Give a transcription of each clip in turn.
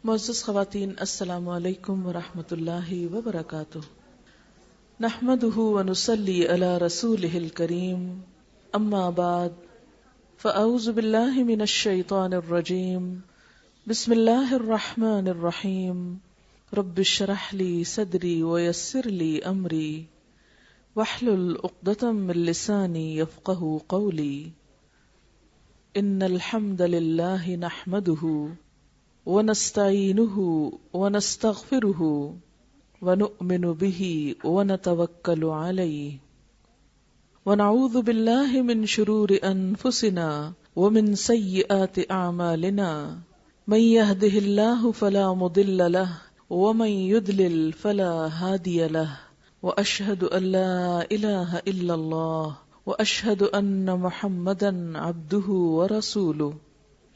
معزز خواتین، السلام علیکم ورحمۃ اللہ وبرکاتہ۔ نحمده ونصلی علی رسولہ الکریم، اما بعد فاعوذ باللہ من الشیطان الرجیم، بسم اللہ الرحمن الرحیم، رب اشرح لی صدری ویسر لی امری واحلل عقدۃ من لسانی یفقہوا قولی۔ ان الحمد للہ نحمده ونستعینہ ونستغفرہ ونؤمن بہ ونتوکل علیہ ونعوذ باللہ من شرور انفسنا ومن سیئات اعمالنا، من یہدہ اللہ فلا مضل لہ ومن یضلل فلا ہادی لہ، واشہد ان لا الہ الا اللہ واشہد ان محمدا عبدہ ورسولہ۔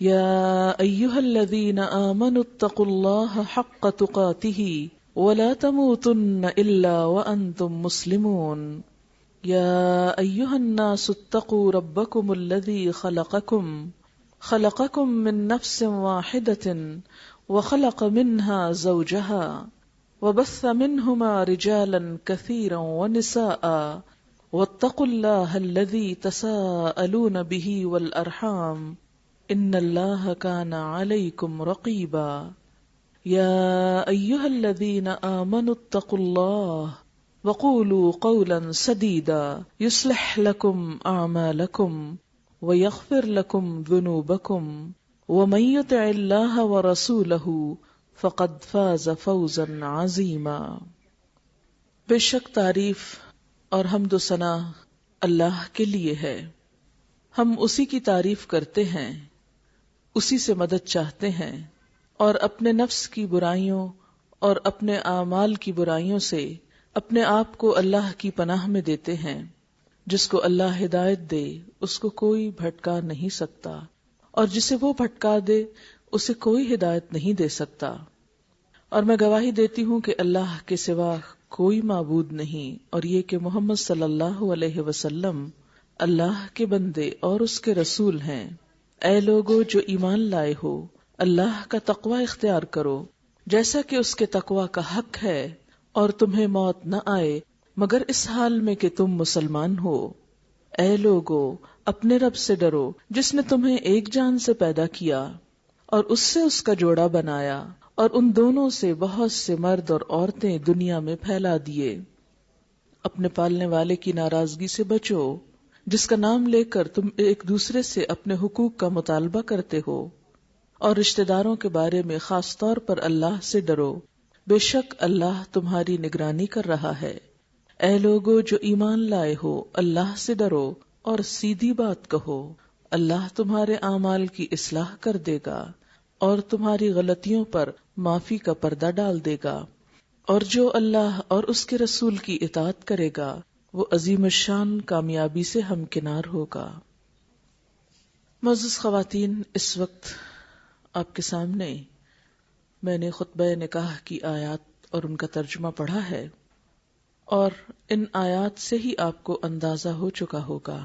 یا ایہا الذین آمنوا اتقوا اللہ حق تقاتہ ولا تموتن الا وانتم مسلمون۔ یا ایہا الناس اتقوا ربکم الذی خلقکم من نفس واحدۃ وخلق منها زوجہا وبث منہما رجالا کثیرا ونساء واتقوا اللہ الذی تساءلون بہ والارحام ان اللہ کان علیکم رقیبا۔ یا ایہا الذین آمنوا اتقوا اللہ وقولوا قولا سدیدا یصلح لکم اعمالکم ویغفر لکم ذنوبکم ومن یطع اللہ ورسولہ فقد فاز فوزا عظیما۔ بے شک تعریف اور حمد و ثنا اللہ کے لیے ہے، ہم اسی کی تعریف کرتے ہیں، اسی سے مدد چاہتے ہیں، اور اپنے نفس کی برائیوں اور اپنے اعمال کی برائیوں سے اپنے آپ کو اللہ کی پناہ میں دیتے ہیں۔ جس کو اللہ ہدایت دے اس کو کوئی بھٹکا نہیں سکتا، اور جسے وہ بھٹکا دے اسے کوئی ہدایت نہیں دے سکتا۔ اور میں گواہی دیتی ہوں کہ اللہ کے سوا کوئی معبود نہیں، اور یہ کہ محمد صلی اللہ علیہ وسلم اللہ کے بندے اور اس کے رسول ہیں۔ اے لوگو جو ایمان لائے ہو، اللہ کا تقوی اختیار کرو جیسا کہ اس کے تقوی کا حق ہے، اور تمہیں موت نہ آئے مگر اس حال میں کہ تم مسلمان ہو۔ اے لوگو اپنے رب سے ڈرو جس نے تمہیں ایک جان سے پیدا کیا اور اس سے اس کا جوڑا بنایا، اور ان دونوں سے بہت سے مرد اور عورتیں دنیا میں پھیلا دیے۔ اپنے پالنے والے کی ناراضگی سے بچو جس کا نام لے کر تم ایک دوسرے سے اپنے حقوق کا مطالبہ کرتے ہو، اور رشتہ داروں کے بارے میں خاص طور پر اللہ سے ڈرو، بے شک اللہ تمہاری نگرانی کر رہا ہے۔ اے لوگو جو ایمان لائے ہو، اللہ سے ڈرو اور سیدھی بات کہو، اللہ تمہارے اعمال کی اصلاح کر دے گا اور تمہاری غلطیوں پر معافی کا پردہ ڈال دے گا، اور جو اللہ اور اس کے رسول کی اطاعت کرے گا وہ عظیم الشان کامیابی سے ہمکنار ہوگا۔ معزز خواتین، اس وقت آپ کے سامنے میں نے خطبہ نکاح کی آیات اور ان کا ترجمہ پڑھا ہے، اور ان آیات سے ہی آپ کو اندازہ ہو چکا ہوگا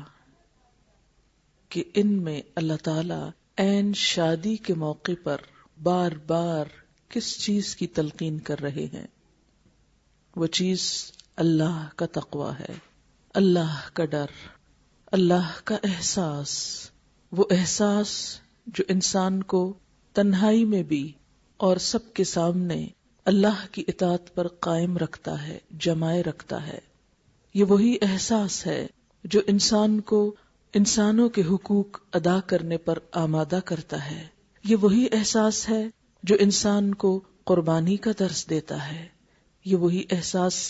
کہ ان میں اللہ تعالی عین شادی کے موقع پر بار بار کس چیز کی تلقین کر رہے ہیں۔ وہ چیز اللہ کا تقوی ہے، اللہ کا ڈر، اللہ کا احساس، وہ احساس جو انسان کو تنہائی میں بھی اور سب کے سامنے اللہ کی اطاعت پر قائم رکھتا ہے، جمائے رکھتا ہے۔ یہ وہی احساس ہے جو انسان کو انسانوں کے حقوق ادا کرنے پر آمادہ کرتا ہے۔ یہ وہی احساس ہے جو انسان کو قربانی کا درس دیتا ہے۔ یہ وہی احساس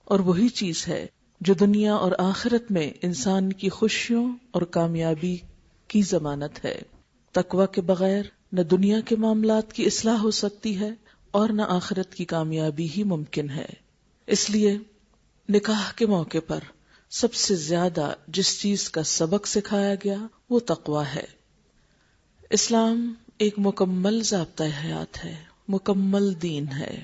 اور وہی چیز ہے جو دنیا اور آخرت میں انسان کی خوشیوں اور کامیابی کی ضمانت ہے۔ تقوی کے بغیر نہ دنیا کے معاملات کی اصلاح ہو سکتی ہے اور نہ آخرت کی کامیابی ہی ممکن ہے۔ اس لیے نکاح کے موقع پر سب سے زیادہ جس چیز کا سبق سکھایا گیا وہ تقوی ہے۔ اسلام ایک مکمل ضابطہ حیات ہے، مکمل دین ہے،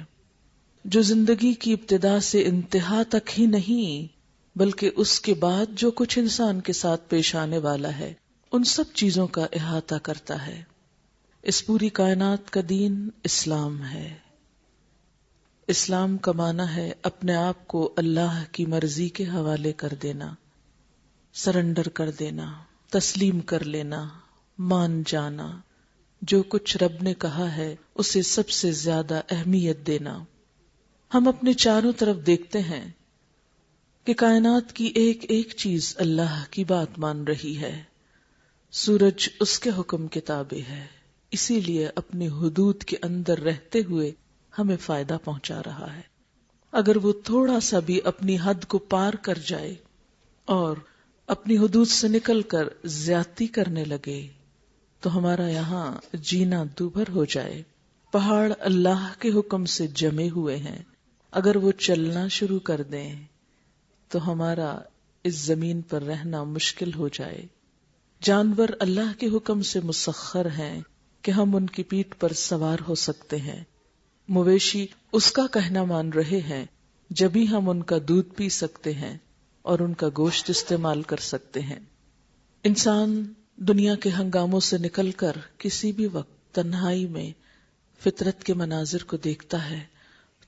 جو زندگی کی ابتدا سے انتہا تک ہی نہیں بلکہ اس کے بعد جو کچھ انسان کے ساتھ پیش آنے والا ہے ان سب چیزوں کا احاطہ کرتا ہے۔ اس پوری کائنات کا دین اسلام ہے۔ اسلام کا معنی ہے اپنے آپ کو اللہ کی مرضی کے حوالے کر دینا، سرنڈر کر دینا، تسلیم کر لینا، مان جانا، جو کچھ رب نے کہا ہے اسے سب سے زیادہ اہمیت دینا۔ ہم اپنے چاروں طرف دیکھتے ہیں کہ کائنات کی ایک ایک چیز اللہ کی بات مان رہی ہے، سورج اس کے حکم کے تابع ہے، اسی لیے اپنی حدود کے اندر رہتے ہوئے ہمیں فائدہ پہنچا رہا ہے۔ اگر وہ تھوڑا سا بھی اپنی حد کو پار کر جائے اور اپنی حدود سے نکل کر زیادتی کرنے لگے تو ہمارا یہاں جینا دوبھر ہو جائے۔ پہاڑ اللہ کے حکم سے جمے ہوئے ہیں، اگر وہ چلنا شروع کر دیں تو ہمارا اس زمین پر رہنا مشکل ہو جائے۔ جانور اللہ کے حکم سے مسخر ہیں کہ ہم ان کی پیٹھ پر سوار ہو سکتے ہیں۔ مویشی اس کا کہنا مان رہے ہیں جبھی ہم ان کا دودھ پی سکتے ہیں اور ان کا گوشت استعمال کر سکتے ہیں۔ انسان دنیا کے ہنگاموں سے نکل کر کسی بھی وقت تنہائی میں فطرت کے مناظر کو دیکھتا ہے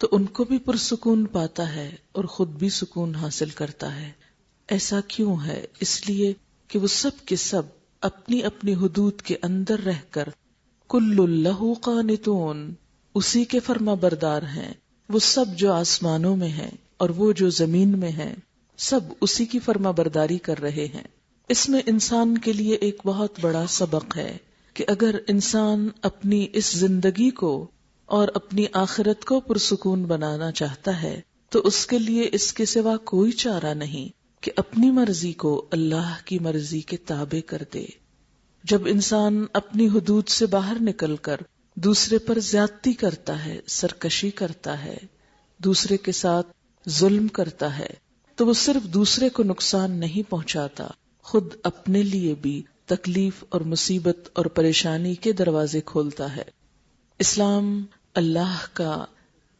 تو ان کو بھی پرسکون پاتا ہے اور خود بھی سکون حاصل کرتا ہے۔ ایسا کیوں ہے؟ اس لیے کہ وہ سب کے سب اپنی اپنی حدود کے اندر رہ کر کل لہ قانتون، اسی کے فرما بردار ہیں۔ وہ سب جو آسمانوں میں ہیں اور وہ جو زمین میں ہیں، سب اسی کی فرما برداری کر رہے ہیں۔ اس میں انسان کے لیے ایک بہت بڑا سبق ہے کہ اگر انسان اپنی اس زندگی کو اور اپنی آخرت کو پرسکون بنانا چاہتا ہے تو اس کے لیے اس کے سوا کوئی چارہ نہیں کہ اپنی مرضی کو اللہ کی مرضی کے تابع کر دے۔ جب انسان اپنی حدود سے باہر نکل کر دوسرے پر زیادتی کرتا ہے، سرکشی کرتا ہے، دوسرے کے ساتھ ظلم کرتا ہے، تو وہ صرف دوسرے کو نقصان نہیں پہنچاتا، خود اپنے لیے بھی تکلیف اور مصیبت اور پریشانی کے دروازے کھولتا ہے۔ اسلام اللہ کا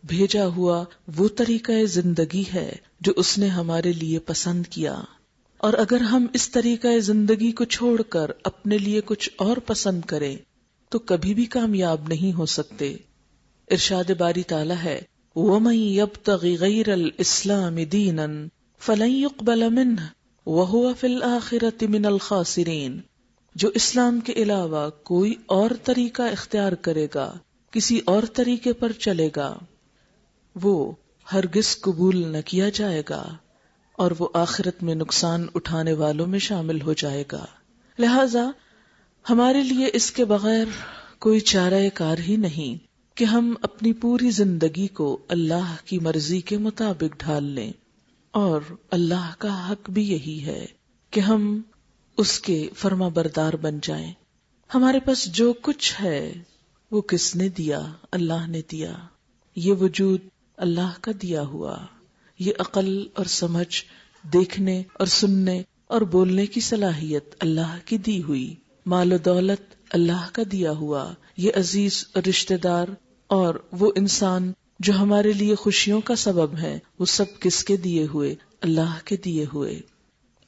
بھیجا ہوا وہ طریقہ زندگی ہے جو اس نے ہمارے لیے پسند کیا، اور اگر ہم اس طریقہ زندگی کو چھوڑ کر اپنے لیے کچھ اور پسند کریں تو کبھی بھی کامیاب نہیں ہو سکتے۔ ارشاد باری تعالی ہے وَمَن يَبْتَغِ غَيْرَ الْإِسْلَامِ دِينًا فَلَن يُقْبَلَ مِنْهُ وَهُوَ فِي الْآخِرَةِ مِنَ الْخَاسِرِينَ، جو اسلام کے علاوہ کوئی اور طریقہ اختیار کرے گا، کسی اور طریقے پر چلے گا، وہ ہرگز قبول نہ کیا جائے گا اور وہ آخرت میں نقصان اٹھانے والوں میں شامل ہو جائے گا۔ لہذا ہمارے لیے اس کے بغیر کوئی چارہ کار ہی نہیں کہ ہم اپنی پوری زندگی کو اللہ کی مرضی کے مطابق ڈھال لیں، اور اللہ کا حق بھی یہی ہے کہ ہم اس کے فرما بردار بن جائیں۔ ہمارے پاس جو کچھ ہے وہ کس نے دیا؟ اللہ نے دیا۔ یہ وجود اللہ کا دیا ہوا، یہ عقل اور سمجھ، دیکھنے اور سننے اور بولنے کی صلاحیت اللہ کی دی ہوئی، مال و دولت اللہ کا دیا ہوا، یہ عزیز اور رشتہ دار اور وہ انسان جو ہمارے لیے خوشیوں کا سبب ہے، وہ سب کس کے دیے ہوئے؟ اللہ کے دیے ہوئے۔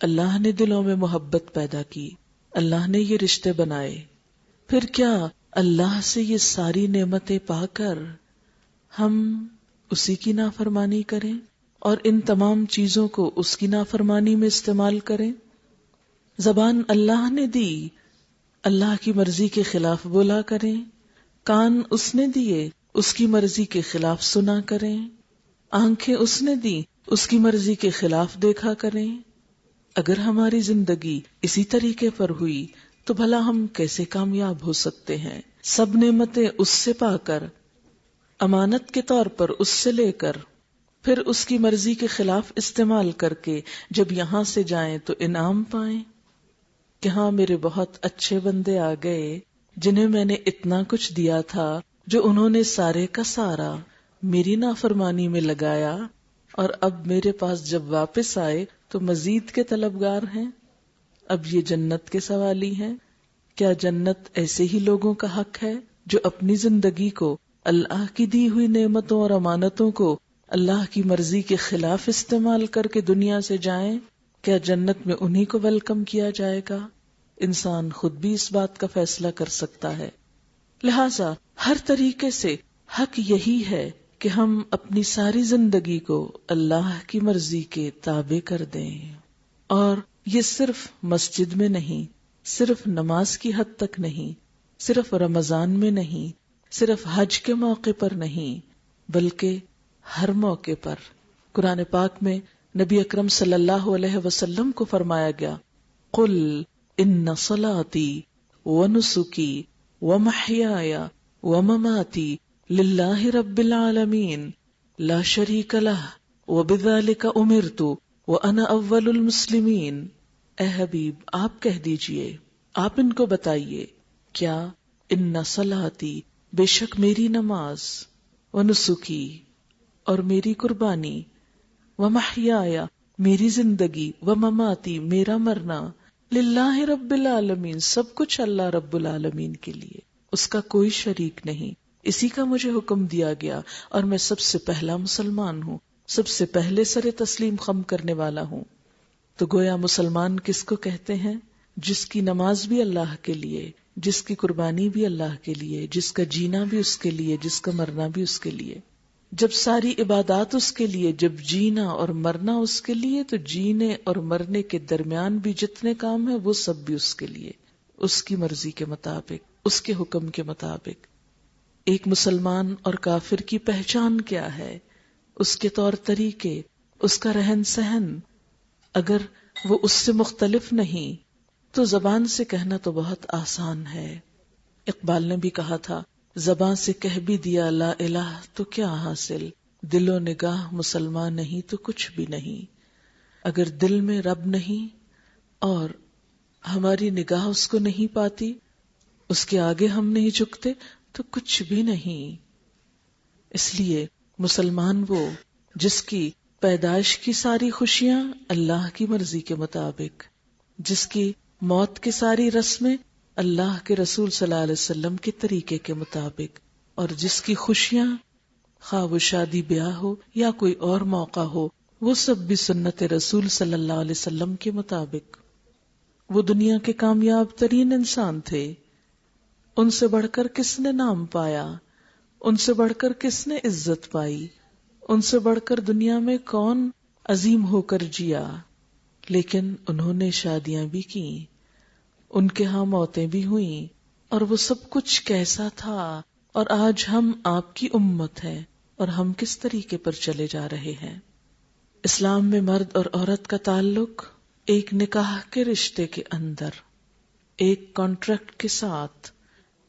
اللہ نے دلوں میں محبت پیدا کی، اللہ نے یہ رشتے بنائے، پھر کیا اللہ سے یہ ساری نعمتیں پا کر ہم اسی کی نافرمانی کریں اور ان تمام چیزوں کو اس کی نافرمانی میں استعمال کریں؟ زبان اللہ نے دی، اللہ کی مرضی کے خلاف بولا کریں، کان اس نے دیے، اس کی مرضی کے خلاف سنا کریں، آنکھیں اس نے دی، اس کی مرضی کے خلاف دیکھا کریں۔ اگر ہماری زندگی اسی طریقے پر ہوئی تو بھلا ہم کیسے کامیاب ہو سکتے ہیں؟ سب نعمتیں اس سے پا کر، امانت کے طور پر اس سے لے کر، پھر اس کی مرضی کے خلاف استعمال کر کے جب یہاں سے جائیں تو انعام پائیں کہ ہاں میرے بہت اچھے بندے آ گئے جنہیں میں نے اتنا کچھ دیا تھا، جو انہوں نے سارے کا سارا میری نافرمانی میں لگایا، اور اب میرے پاس جب واپس آئے تو مزید کے طلبگار ہیں، اب یہ جنت کے سوالی ہیں۔ کیا جنت ایسے ہی لوگوں کا حق ہے جو اپنی زندگی کو، اللہ کی دی ہوئی نعمتوں اور امانتوں کو اللہ کی مرضی کے خلاف استعمال کر کے دنیا سے جائیں؟ کیا جنت میں انہی کو ویلکم کیا جائے گا؟ انسان خود بھی اس بات کا فیصلہ کر سکتا ہے۔ لہذا ہر طریقے سے حق یہی ہے کہ ہم اپنی ساری زندگی کو اللہ کی مرضی کے تابع کر دیں، اور یہ صرف مسجد میں نہیں، صرف نماز کی حد تک نہیں، صرف رمضان میں نہیں، صرف حج کے موقع پر نہیں، بلکہ ہر موقع پر۔ قرآن پاک میں نبی اکرم صلی اللہ علیہ وسلم کو فرمایا گیا، قل ان صلاتی ونسکی ومحیای ومماتی للہ رب العالمین لا شریک لہ وبذالک امرت وانا اول المسلمین۔ اے حبیب آپ کہہ دیجئے، آپ ان کو بتائیے، کیا ان صلاتی بے شک میری نماز، ونسکی اور میری قربانی، ومحیای میری زندگی، ومماتی میرا مرنا، للہ رب العالمین سب کچھ اللہ رب العالمین کے لیے، اس کا کوئی شریک نہیں، اسی کا مجھے حکم دیا گیا، اور میں سب سے پہلا مسلمان ہوں، سب سے پہلے سر تسلیم خم کرنے والا ہوں۔ تو گویا مسلمان کس کو کہتے ہیں؟ جس کی نماز بھی اللہ کے لیے، جس کی قربانی بھی اللہ کے لیے، جس کا جینا بھی اس کے لیے، جس کا مرنا بھی اس کے لیے۔ جب ساری عبادات اس کے لیے، جب جینا اور مرنا اس کے لیے، تو جینے اور مرنے کے درمیان بھی جتنے کام ہیں وہ سب بھی اس کے لیے، اس کی مرضی کے مطابق، اس کے حکم کے مطابق۔ ایک مسلمان اور کافر کی پہچان کیا ہے؟ اس کے طور طریقے، اس کا رہن سہن۔ اگر وہ اس سے مختلف نہیں تو زبان سے کہنا تو بہت آسان ہے۔ اقبال نے بھی کہا تھا، زبان سے کہہ بھی دیا لا الہ تو کیا حاصل، دل و نگاہ مسلمان نہیں تو کچھ بھی نہیں۔ اگر دل میں رب نہیں اور ہماری نگاہ اس کو نہیں پاتی، اس کے آگے ہم نہیں جھکتے، تو کچھ بھی نہیں۔ اس لیے مسلمان وہ جس کی پیدائش کی ساری خوشیاں اللہ کی مرضی کے مطابق، جس کی موت کی ساری رسمیں اللہ کے رسول صلی اللہ علیہ وسلم کے طریقے کے مطابق، اور جس کی خوشیاں خواہ وہ شادی بیاہ ہو یا کوئی اور موقع ہو، وہ سب بھی سنت رسول صلی اللہ علیہ وسلم کے مطابق۔ وہ دنیا کے کامیاب ترین انسان تھے، ان سے بڑھ کر کس نے نام پایا، ان سے بڑھ کر کس نے عزت پائی، ان سے بڑھ کر دنیا میں کون عظیم ہو کر جیا، لیکن انہوں نے شادیاں بھی کی، ان کے ہاں موتیں بھی ہوئیں، اور وہ سب کچھ کیسا تھا، اور آج ہم آپ کی امت ہیں، اور ہم کس طریقے پر چلے جا رہے ہیں۔ اسلام میں مرد اور عورت کا تعلق ایک نکاح کے رشتے کے اندر، ایک کانٹریکٹ کے ساتھ،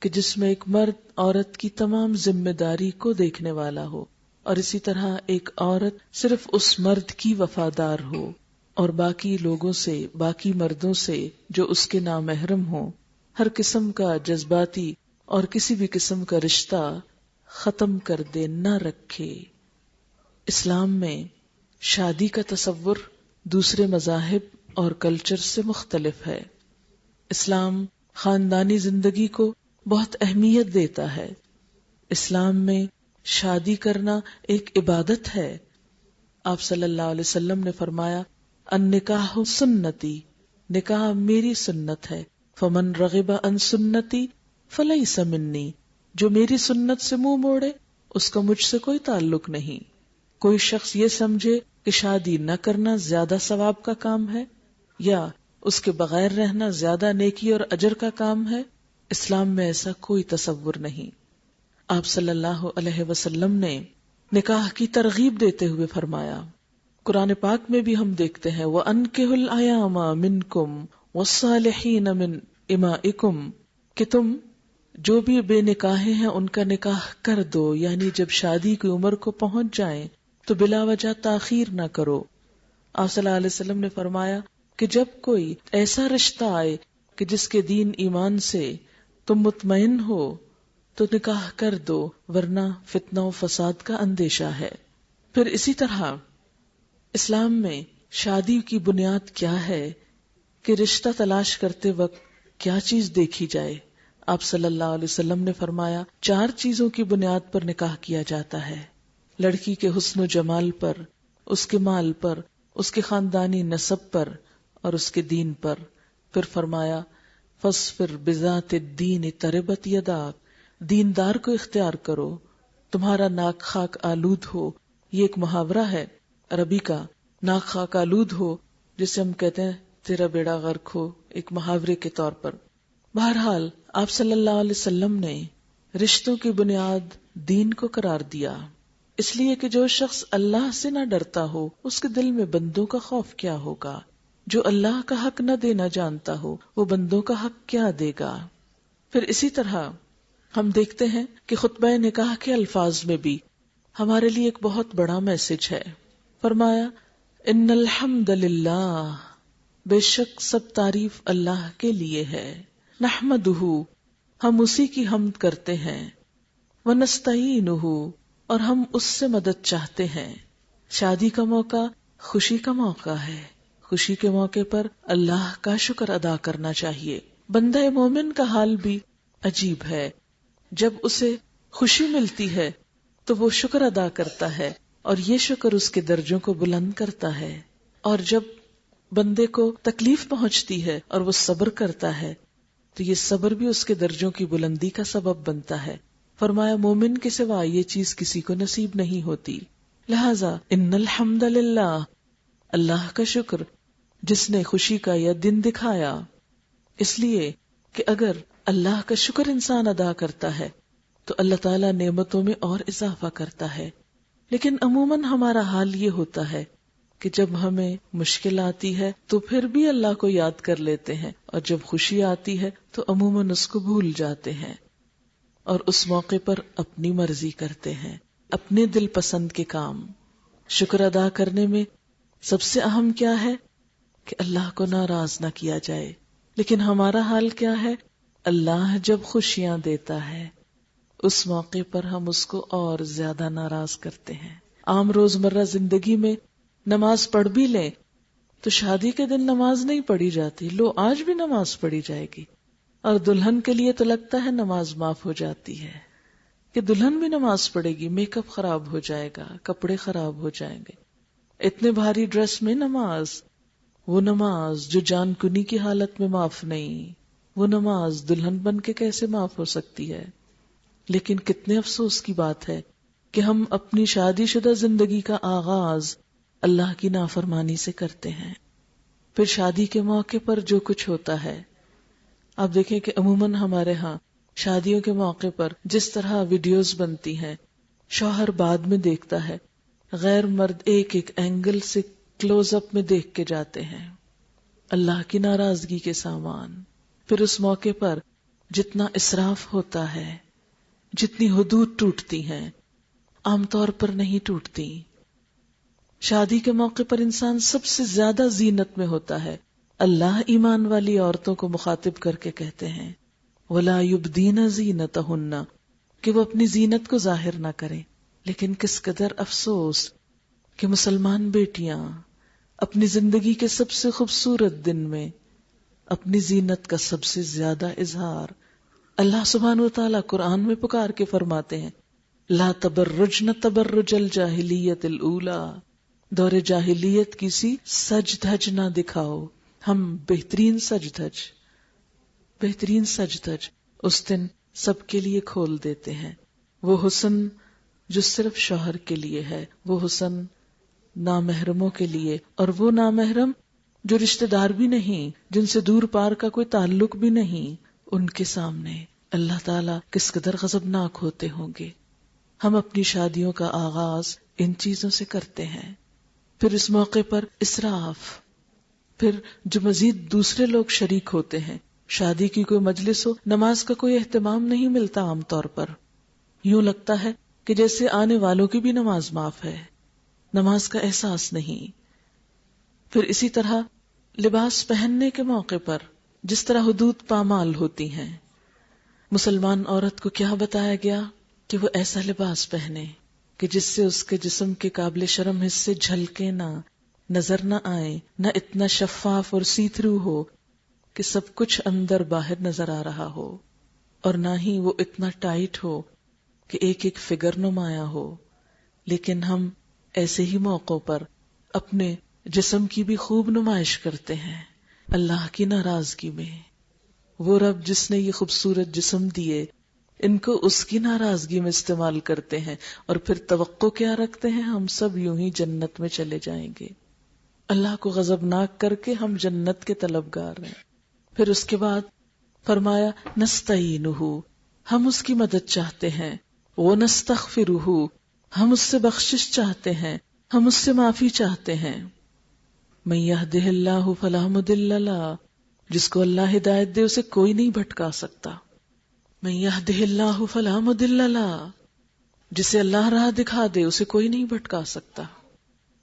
کہ جس میں ایک مرد عورت کی تمام ذمہ داری کو دیکھنے والا ہو، اور اسی طرح ایک عورت صرف اس مرد کی وفادار ہو، اور باقی لوگوں سے، باقی مردوں سے جو اس کے نامحرم ہوں، ہر قسم کا جذباتی اور کسی بھی قسم کا رشتہ ختم کر دے، نہ رکھے۔ اسلام میں شادی کا تصور دوسرے مذاہب اور کلچر سے مختلف ہے۔ اسلام خاندانی زندگی کو بہت اہمیت دیتا ہے۔ اسلام میں شادی کرنا ایک عبادت ہے۔ آپ صلی اللہ علیہ وسلم نے فرمایا، النکاح سنتی، نکاح میری سنت ہے، فمن رغب عن سنتی فلیس منی، جو میری سنت سے منہ موڑے اس کا مجھ سے کوئی تعلق نہیں۔ کوئی شخص یہ سمجھے کہ شادی نہ کرنا زیادہ ثواب کا کام ہے، یا اس کے بغیر رہنا زیادہ نیکی اور اجر کا کام ہے، اسلام میں ایسا کوئی تصور نہیں۔ آپ صلی اللہ علیہ وسلم نے نکاح کی ترغیب دیتے ہوئے فرمایا، قرآن پاک میں بھی ہم دیکھتے ہیں، وَأَنكِحُوا الْأَيَامَ مِنْكُمْ وَالصَّالِحِينَ مِنْ إِمَائِكُمْ، کہ تم جو بھی بے نکاحیں ہیں ان کا نکاح کر دو، یعنی جب شادی کی عمر کو پہنچ جائیں تو بلا وجہ تاخیر نہ کرو۔ آپ صلی اللہ علیہ وسلم نے فرمایا کہ جب کوئی ایسا رشتہ آئے کہ جس کے دین ایمان سے تم مطمئن ہو تو نکاح کر دو، ورنہ فتنہ و فساد کا اندیشہ ہے۔ پھر اسی طرح اسلام میں شادی کی بنیاد کیا ہے کہ رشتہ تلاش کرتے وقت کیا چیز دیکھی جائے۔ آپ صلی اللہ علیہ وسلم نے فرمایا 4 چیزوں کی بنیاد پر نکاح کیا جاتا ہے، لڑکی کے حسن و جمال پر، اس کے مال پر، اس کے خاندانی نسب پر، اور اس کے دین پر۔ پھر فرمایا فاصفر بذات الدین تربت یداک، دیندار کو اختیار کرو، تمہارا ناک خاک آلود ہو. یہ ایک محاورہ ہے عربی کا، ناک خاک آلود ہو، جسے ہم کہتے ہیں تیرا بیڑا غرق ہو، ایک محاورے کے طور پر. بہرحال آپ صلی اللہ علیہ وسلم نے رشتوں کی بنیاد دین کو قرار دیا، اس لیے کہ جو شخص اللہ سے نہ ڈرتا ہو اس کے دل میں بندوں کا خوف کیا ہوگا. جو اللہ کا حق نہ دینا جانتا ہو وہ بندوں کا حق کیا دے گا. پھر اسی طرح ہم دیکھتے ہیں کہ خطبہ نکاح کے الفاظ میں بھی ہمارے لیے ایک بہت بڑا میسج ہے. فرمایا ان الحمد للہ، بے شک سب تعریف اللہ کے لیے ہے. نحمدہ، ہم اسی کی حمد کرتے ہیں. ونستعینہ، اور ہم اس سے مدد چاہتے ہیں. شادی کا موقع خوشی کا موقع ہے. خوشی کے موقع پر اللہ کا شکر ادا کرنا چاہیے. بندہ مومن کا حال بھی عجیب ہے. جب اسے خوشی ملتی ہے تو وہ شکر ادا کرتا ہے اور یہ شکر اس کے درجوں کو بلند کرتا ہے. اور جب بندے کو تکلیف پہنچتی ہے اور وہ صبر کرتا ہے تو یہ صبر بھی اس کے درجوں کی بلندی کا سبب بنتا ہے. فرمایا مومن کے سوا یہ چیز کسی کو نصیب نہیں ہوتی. لہذا ان الحمد للہ، اللہ کا شکر جس نے خوشی کا یہ دن دکھایا، اس لیے کہ اگر اللہ کا شکر انسان ادا کرتا ہے تو اللہ تعالیٰ نعمتوں میں اور اضافہ کرتا ہے. لیکن عموماً ہمارا حال یہ ہوتا ہے کہ جب ہمیں مشکل آتی ہے تو پھر بھی اللہ کو یاد کر لیتے ہیں، اور جب خوشی آتی ہے تو عموماً اس کو بھول جاتے ہیں اور اس موقع پر اپنی مرضی کرتے ہیں، اپنے دل پسند کے کام. شکر ادا کرنے میں سب سے اہم کیا ہے کہ اللہ کو ناراض نہ کیا جائے. لیکن ہمارا حال کیا ہے؟ اللہ جب خوشیاں دیتا ہے اس موقع پر ہم اس کو اور زیادہ ناراض کرتے ہیں. عام روزمرہ زندگی میں نماز پڑھ بھی لیں تو شادی کے دن نماز نہیں پڑھی جاتی. لو آج بھی نماز پڑھی جائے گی، اور دلہن کے لیے تو لگتا ہے نماز معاف ہو جاتی ہے کہ دلہن بھی نماز پڑھے گی، میک اپ خراب ہو جائے گا، کپڑے خراب ہو جائیں گے، اتنے بھاری ڈریس میں نماز. وہ نماز جو جان کنی کی حالت میں معاف نہیں، وہ نماز دلہن بن کے کیسے معاف ہو سکتی ہے؟ لیکن کتنے افسوس کی بات ہے کہ ہم اپنی شادی شدہ زندگی کا آغاز اللہ کی نافرمانی سے کرتے ہیں. پھر شادی کے موقع پر جو کچھ ہوتا ہے، آپ دیکھیں کہ عموماً ہمارے ہاں شادیوں کے موقع پر جس طرح ویڈیوز بنتی ہیں، شوہر بعد میں دیکھتا ہے، غیر مرد ایک ایک اینگل سے کلوز اپ میں دیکھ کے جاتے ہیں، اللہ کی ناراضگی کے سامان. پھر اس موقع پر جتنا اسراف ہوتا ہے، جتنی حدود ٹوٹتی ہیں، عام طور پر نہیں ٹوٹتی. شادی کے موقع پر انسان سب سے زیادہ زینت میں ہوتا ہے. اللہ ایمان والی عورتوں کو مخاطب کر کے کہتے ہیں وَلَا يُبْدِينَ زِينَتَهُنَّ، کہ وہ اپنی زینت کو ظاہر نہ کریں. لیکن کس قدر افسوس کہ مسلمان بیٹیاں اپنی زندگی کے سب سے خوبصورت دن میں اپنی زینت کا سب سے زیادہ اظہار اللہ سبحانہ و تعالیٰ قرآن میں پکار کے فرماتے ہیں لا تبرجن تبرج الجاہلیت الاولی، دور جاہلیت کسی سج دھج نہ دکھاؤ. ہم بہترین سج دھج اس دن سب کے لیے کھول دیتے ہیں. وہ حسن جو صرف شوہر کے لیے ہے، وہ حسن نامحرموں کے لیے، اور وہ نامحرم جو رشتہ دار بھی نہیں، جن سے دور پار کا کوئی تعلق بھی نہیں، ان کے سامنے اللہ تعالیٰ کس قدر غضبناک ہوتے ہوں گے. ہم اپنی شادیوں کا آغاز ان چیزوں سے کرتے ہیں. پھر اس موقع پر اسراف، پھر جو مزید دوسرے لوگ شریک ہوتے ہیں. شادی کی کوئی مجلس ہو، نماز کا کوئی اہتمام نہیں ملتا. عام طور پر یوں لگتا ہے کہ جیسے آنے والوں کی بھی نماز معاف ہے، نماز کا احساس نہیں. پھر اسی طرح لباس پہننے کے موقع پر جس طرح حدود پامال ہوتی ہیں، مسلمان عورت کو کیا بتایا گیا کہ وہ ایسا لباس پہنے کہ جس سے اس کے جسم کے قابل شرم حصے جھلکے نہ، نظر نہ آئے، نہ اتنا شفاف اور سی تھرو ہو کہ سب کچھ اندر باہر نظر آ رہا ہو، اور نہ ہی وہ اتنا ٹائٹ ہو کہ ایک ایک فگر نمایاں ہو. لیکن ہم ایسے ہی موقعوں پر اپنے جسم کی بھی خوب نمائش کرتے ہیں اللہ کی ناراضگی میں. وہ رب جس نے یہ خوبصورت جسم دیے ان کو اس کی ناراضگی میں استعمال کرتے ہیں، اور پھر توقع کیا رکھتے ہیں؟ ہم سب یوں ہی جنت میں چلے جائیں گے، اللہ کو غضبناک کر کے ہم جنت کے طلبگار ہیں۔ پھر اس کے بعد فرمایا نستعینہ، ہم اس کی مدد چاہتے ہیں، ونستغفرہ، ہم اس سے بخشش چاہتے ہیں، ہم اس سے معافی چاہتے ہیں۔ من یہدہ اللہ فلا مضل لہ، جس کو اللہ ہدایت دے اسے کوئی نہیں بھٹکا سکتا۔ من یہدہ اللہ فلا مضل لہ، جسے اللہ راہ دکھا دے اسے کوئی نہیں بھٹکا سکتا۔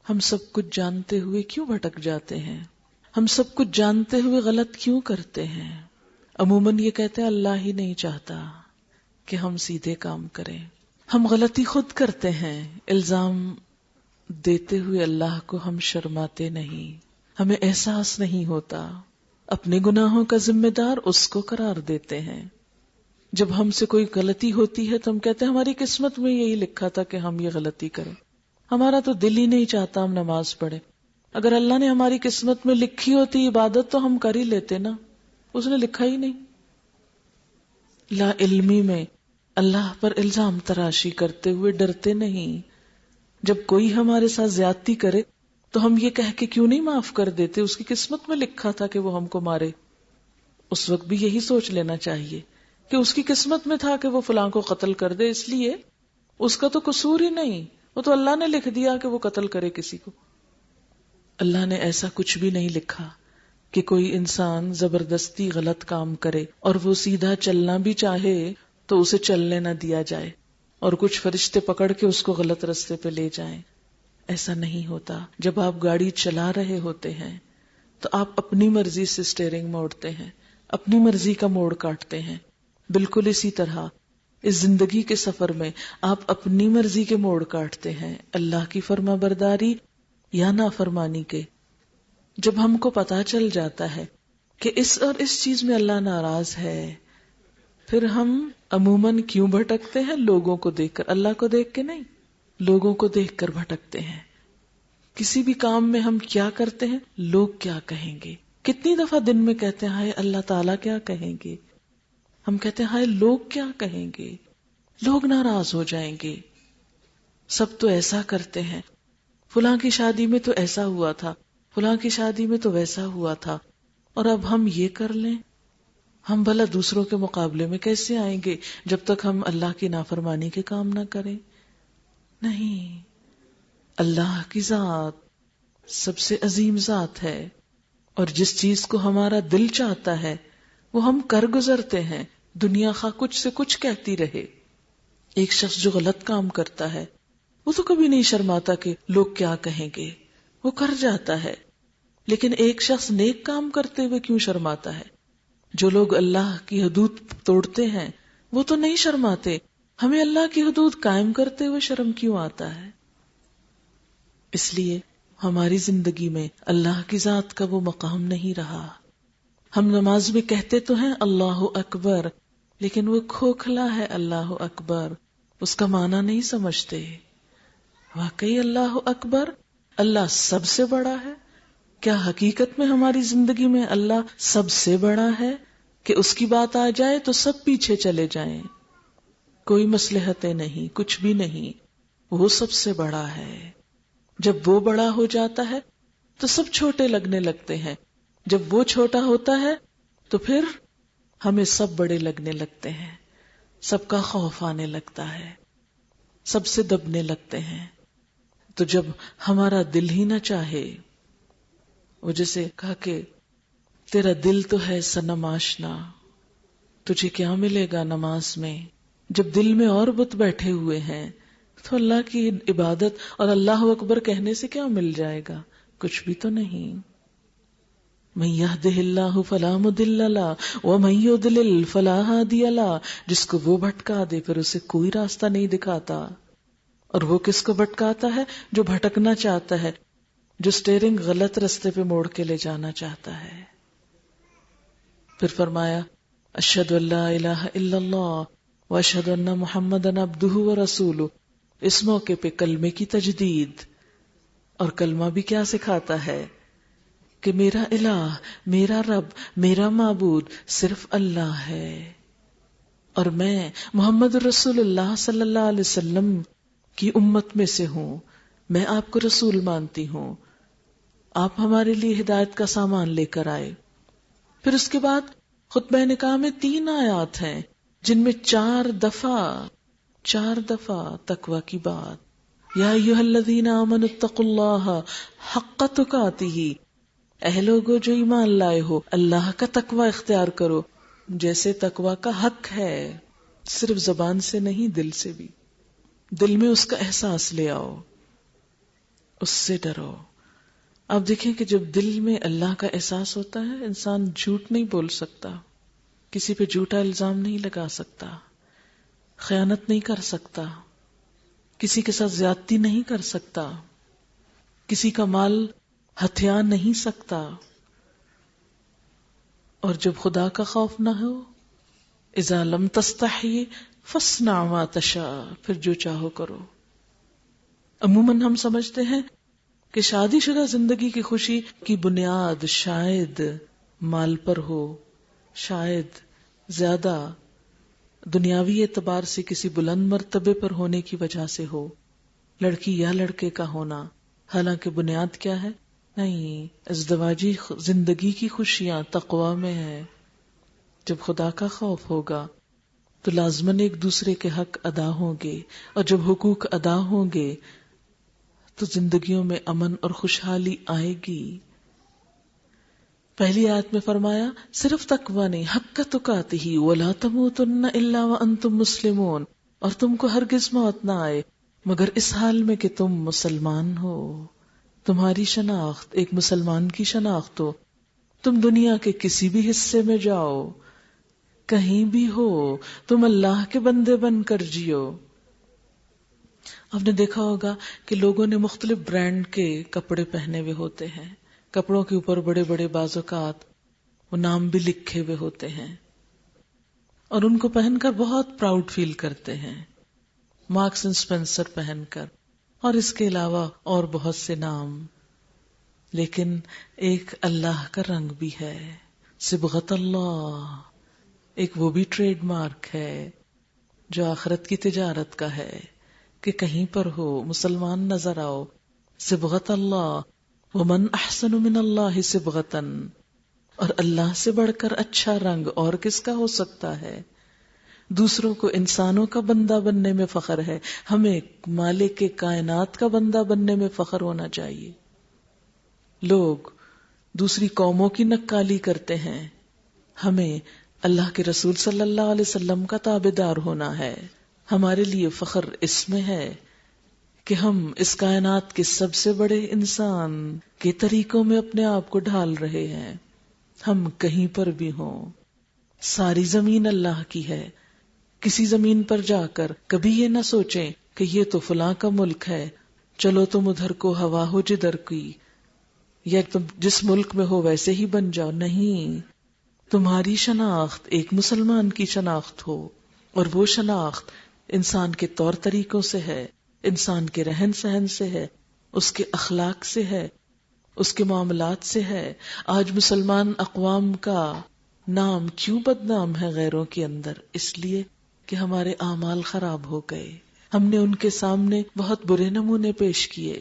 ہم سب کچھ جانتے ہوئے کیوں بھٹک جاتے ہیں؟ ہم سب کچھ جانتے ہوئے غلط کیوں کرتے ہیں؟ عموماً یہ کہتے ہیں اللہ ہی نہیں چاہتا کہ ہم سیدھے کام کریں۔ ہم غلطی خود کرتے ہیں، الزام دیتے ہوئے اللہ کو ہم شرماتے نہیں، ہمیں احساس نہیں ہوتا، اپنے گناہوں کا ذمہ دار اس کو قرار دیتے ہیں۔ جب ہم سے کوئی غلطی ہوتی ہے تو ہم کہتے ہیں ہماری قسمت میں یہی لکھا تھا کہ ہم یہ غلطی کریں، ہمارا تو دل ہی نہیں چاہتا ہم نماز پڑھیں۔ اگر اللہ نے ہماری قسمت میں لکھی ہوتی عبادت تو ہم کر ہی لیتے نا، اس نے لکھا ہی نہیں۔ لا علمی میں اللہ پر الزام تراشی کرتے ہوئے ڈرتے نہیں۔ جب کوئی ہمارے ساتھ زیادتی کرے تو ہم یہ کہہ کے کیوں نہیں معاف کر دیتے؟ اس کی قسمت میں لکھا تھا کہ وہ ہم کو مارے۔ اس وقت بھی یہی سوچ لینا چاہیے کہ اس کی قسمت میں تھا کہ وہ فلاں کو قتل کر دے، اس لیے اس کا تو قصور ہی نہیں، وہ تو اللہ نے لکھ دیا کہ وہ قتل کرے کسی کو۔ اللہ نے ایسا کچھ بھی نہیں لکھا کہ کوئی انسان زبردستی غلط کام کرے اور وہ سیدھا چلنا بھی چاہے تو اسے چلنے نہ دیا جائے اور کچھ فرشتے پکڑ کے اس کو غلط رستے پہ لے جائیں۔ ایسا نہیں ہوتا۔ جب آپ گاڑی چلا رہے ہوتے ہیں تو آپ اپنی مرضی سے اسٹیئرنگ موڑتے ہیں، اپنی مرضی کا موڑ کاٹتے ہیں۔ بالکل اسی طرح اس زندگی کے سفر میں آپ اپنی مرضی کے موڑ کاٹتے ہیں، اللہ کی فرما برداری یا نافرمانی کے۔ جب ہم کو پتا چل جاتا ہے کہ اس اور اس چیز میں اللہ ناراض ہے، پھر ہم عموماً کیوں بھٹکتے ہیں؟ لوگوں کو دیکھ کر، اللہ کو دیکھ کے نہیں، لوگوں کو دیکھ کر بھٹکتے ہیں۔ کسی بھی کام میں ہم کیا کرتے ہیں؟ لوگ کیا کہیں گے؟ کتنی دفعہ دن میں کہتے ہیں ہائے اللہ تعالیٰ کیا کہیں گے؟ ہم کہتے ہیں ہائے لوگ کیا کہیں گے؟ لوگ ناراض ہو جائیں گے، سب تو ایسا کرتے ہیں، فلاں کی شادی میں تو ایسا ہوا تھا، فلاں کی شادی میں تو ویسا ہوا تھا، اور اب ہم یہ کر لیں۔ ہم بھلا دوسروں کے مقابلے میں کیسے آئیں گے جب تک ہم اللہ کی نافرمانی کے کام نہ کریں؟ نہیں، اللہ کی ذات سب سے عظیم ذات ہے، اور جس چیز کو ہمارا دل چاہتا ہے وہ ہم کر گزرتے ہیں، دنیا خواہ کچھ سے کچھ کہتی رہے۔ ایک شخص جو غلط کام کرتا ہے وہ تو کبھی نہیں شرماتا کہ لوگ کیا کہیں گے، وہ کر جاتا ہے۔ لیکن ایک شخص نیک کام کرتے ہوئے کیوں شرماتا ہے؟ جو لوگ اللہ کی حدود توڑتے ہیں وہ تو نہیں شرماتے، ہمیں اللہ کی حدود قائم کرتے ہوئے شرم کیوں آتا ہے؟ اس لیے ہماری زندگی میں اللہ کی ذات کا وہ مقام نہیں رہا۔ ہم نماز میں کہتے تو ہیں اللہ اکبر، لیکن وہ کھوکھلا ہے اللہ اکبر، اس کا معنی نہیں سمجھتے۔ واقعی اللہ اکبر، اللہ سب سے بڑا ہے؟ کیا حقیقت میں ہماری زندگی میں اللہ سب سے بڑا ہے کہ اس کی بات آ جائے تو سب پیچھے چلے جائیں؟ کوئی مصلحتیں نہیں، کچھ بھی نہیں، وہ سب سے بڑا ہے۔ جب وہ بڑا ہو جاتا ہے تو سب چھوٹے لگنے لگتے ہیں، جب وہ چھوٹا ہوتا ہے تو پھر ہمیں سب بڑے لگنے لگتے ہیں، سب کا خوف آنے لگتا ہے، سب سے دبنے لگتے ہیں۔ تو جب ہمارا دل ہی نہ چاہے، وہ جیسے کہا کہ تیرا دل تو ہے صنم آشنا، تجھے کیا ملے گا نماز میں؟ جب دل میں اور بت بیٹھے ہوئے ہیں تو اللہ کی عبادت اور اللہ اکبر کہنے سے کیا مل جائے گا؟ کچھ بھی تو نہیں۔ من یہدہ اللہ فلا مضل لہ ومن یضلل فلا ہادی لہ، جس کو وہ بھٹکا دے پھر اسے کوئی راستہ نہیں دکھاتا۔ اور وہ کس کو بھٹکاتا ہے؟ جو بھٹکنا چاہتا ہے، جو اسٹیئرنگ غلط رستے پہ موڑ کے لے جانا چاہتا ہے۔ پھر فرمایا اشہد ان لا الہ الا اللہ واشہد ان محمدًا عبدہ ورسولہ۔ اس موقع پہ کلمے کی تجدید، اور کلمہ بھی کیا سکھاتا ہے کہ میرا الہ، میرا رب، میرا معبود صرف اللہ ہے۔ اور میں محمد رسول اللہ صلی اللہ علیہ وسلم کی امت میں سے ہوں، میں آپ کو رسول مانتی ہوں، آپ ہمارے لیے ہدایت کا سامان لے کر آئے۔ پھر اس کے بعد خطبہ نکاح میں 3 آیات ہیں جن میں 4 دفعہ تقوی کی بات، یا ایھا الذین آمنوا اتقوا اللہ حق تقاتہ، اے لوگو جو ایمان لائے ہو اللہ کا تقوی اختیار کرو جیسے تقوی کا حق ہے، صرف زبان سے نہیں دل سے بھی، دل میں اس کا احساس لے آؤ، اس سے ڈرو۔ آپ دیکھیں کہ جب دل میں اللہ کا احساس ہوتا ہے انسان جھوٹ نہیں بول سکتا، کسی پہ جھوٹا الزام نہیں لگا سکتا، خیانت نہیں کر سکتا، کسی کے ساتھ زیادتی نہیں کر سکتا، کسی کا مال ہتھیا نہیں سکتا، اور جب خدا کا خوف نہ ہو، اذا لم تستحی فاصنع ما تشاء، پھر جو چاہو کرو۔ عموماً ہم سمجھتے ہیں کہ شادی شدہ زندگی کی خوشی کی بنیاد شاید مال پر ہو، شاید زیادہ دنیاوی اعتبار سے کسی بلند مرتبے پر ہونے کی وجہ سے ہو، لڑکی یا لڑکے کا ہونا، حالانکہ بنیاد کیا ہے؟ نہیں، ازدواجی زندگی کی خوشیاں تقوی میں ہے۔ جب خدا کا خوف ہوگا تو لازماً ایک دوسرے کے حق ادا ہوں گے، اور جب حقوق ادا ہوں گے تو زندگیوں میں امن اور خوشحالی آئے گی۔ پہلی آیت میں فرمایا صرف تقوی نہیں، حق تقاتہ ولا تموتن الا وانتم مسلمون، اور تم کو ہرگز موت نہ آئے مگر اس حال میں کہ تم مسلمان ہو، تمہاری شناخت ایک مسلمان کی شناخت ہو، تم دنیا کے کسی بھی حصے میں جاؤ، کہیں بھی ہو، تم اللہ کے بندے بن کر جیو۔ آپ نے دیکھا ہوگا کہ لوگوں نے مختلف برانڈ کے کپڑے پہنے ہوئے ہوتے ہیں، کپڑوں کے اوپر بڑے بڑے بعض اوقات وہ نام بھی لکھے ہوئے ہوتے ہیں، اور ان کو پہن کر بہت پراؤڈ فیل کرتے ہیں، مارکس اینڈ اسپینسر پہن کر، اور اس کے علاوہ اور بہت سے نام۔ لیکن ایک اللہ کا رنگ بھی ہے، صبغت اللہ، ایک وہ بھی ٹریڈ مارک ہے جو آخرت کی تجارت کا ہے کہ کہیں پر ہو مسلمان نظر آؤ، صبغت اللہ، ومن احسن من اللہ صبغۃ، اور اللہ سے بڑھ کر اچھا رنگ اور کس کا ہو سکتا ہے؟ دوسروں کو انسانوں کا بندہ بننے میں فخر ہے، ہمیں مالک کائنات کا بندہ بننے میں فخر ہونا چاہیے۔ لوگ دوسری قوموں کی نکالی کرتے ہیں، ہمیں اللہ کے رسول صلی اللہ علیہ وسلم کا تابعدار ہونا ہے۔ ہمارے لیے فخر اس میں ہے کہ ہم اس کائنات کے سب سے بڑے انسان کے طریقوں میں اپنے آپ کو ڈھال رہے ہیں۔ ہم کہیں پر بھی ہوں، ساری زمین اللہ کی ہے، کسی زمین پر جا کر کبھی یہ نہ سوچیں کہ یہ تو فلاں کا ملک ہے، چلو تم ادھر کو ہوا ہو جدھر کی، یا تم جس ملک میں ہو ویسے ہی بن جاؤ۔ نہیں، تمہاری شناخت ایک مسلمان کی شناخت ہو، اور وہ شناخت انسان کے طور طریقوں سے ہے، انسان کے رہن سہن سے ہے، اس کے اخلاق سے ہے، اس کے معاملات سے ہے۔ آج مسلمان اقوام کا نام کیوں بدنام ہے غیروں کے اندر؟ اس لیے کہ ہمارے اعمال خراب ہو گئے، ہم نے ان کے سامنے بہت برے نمونے پیش کیے۔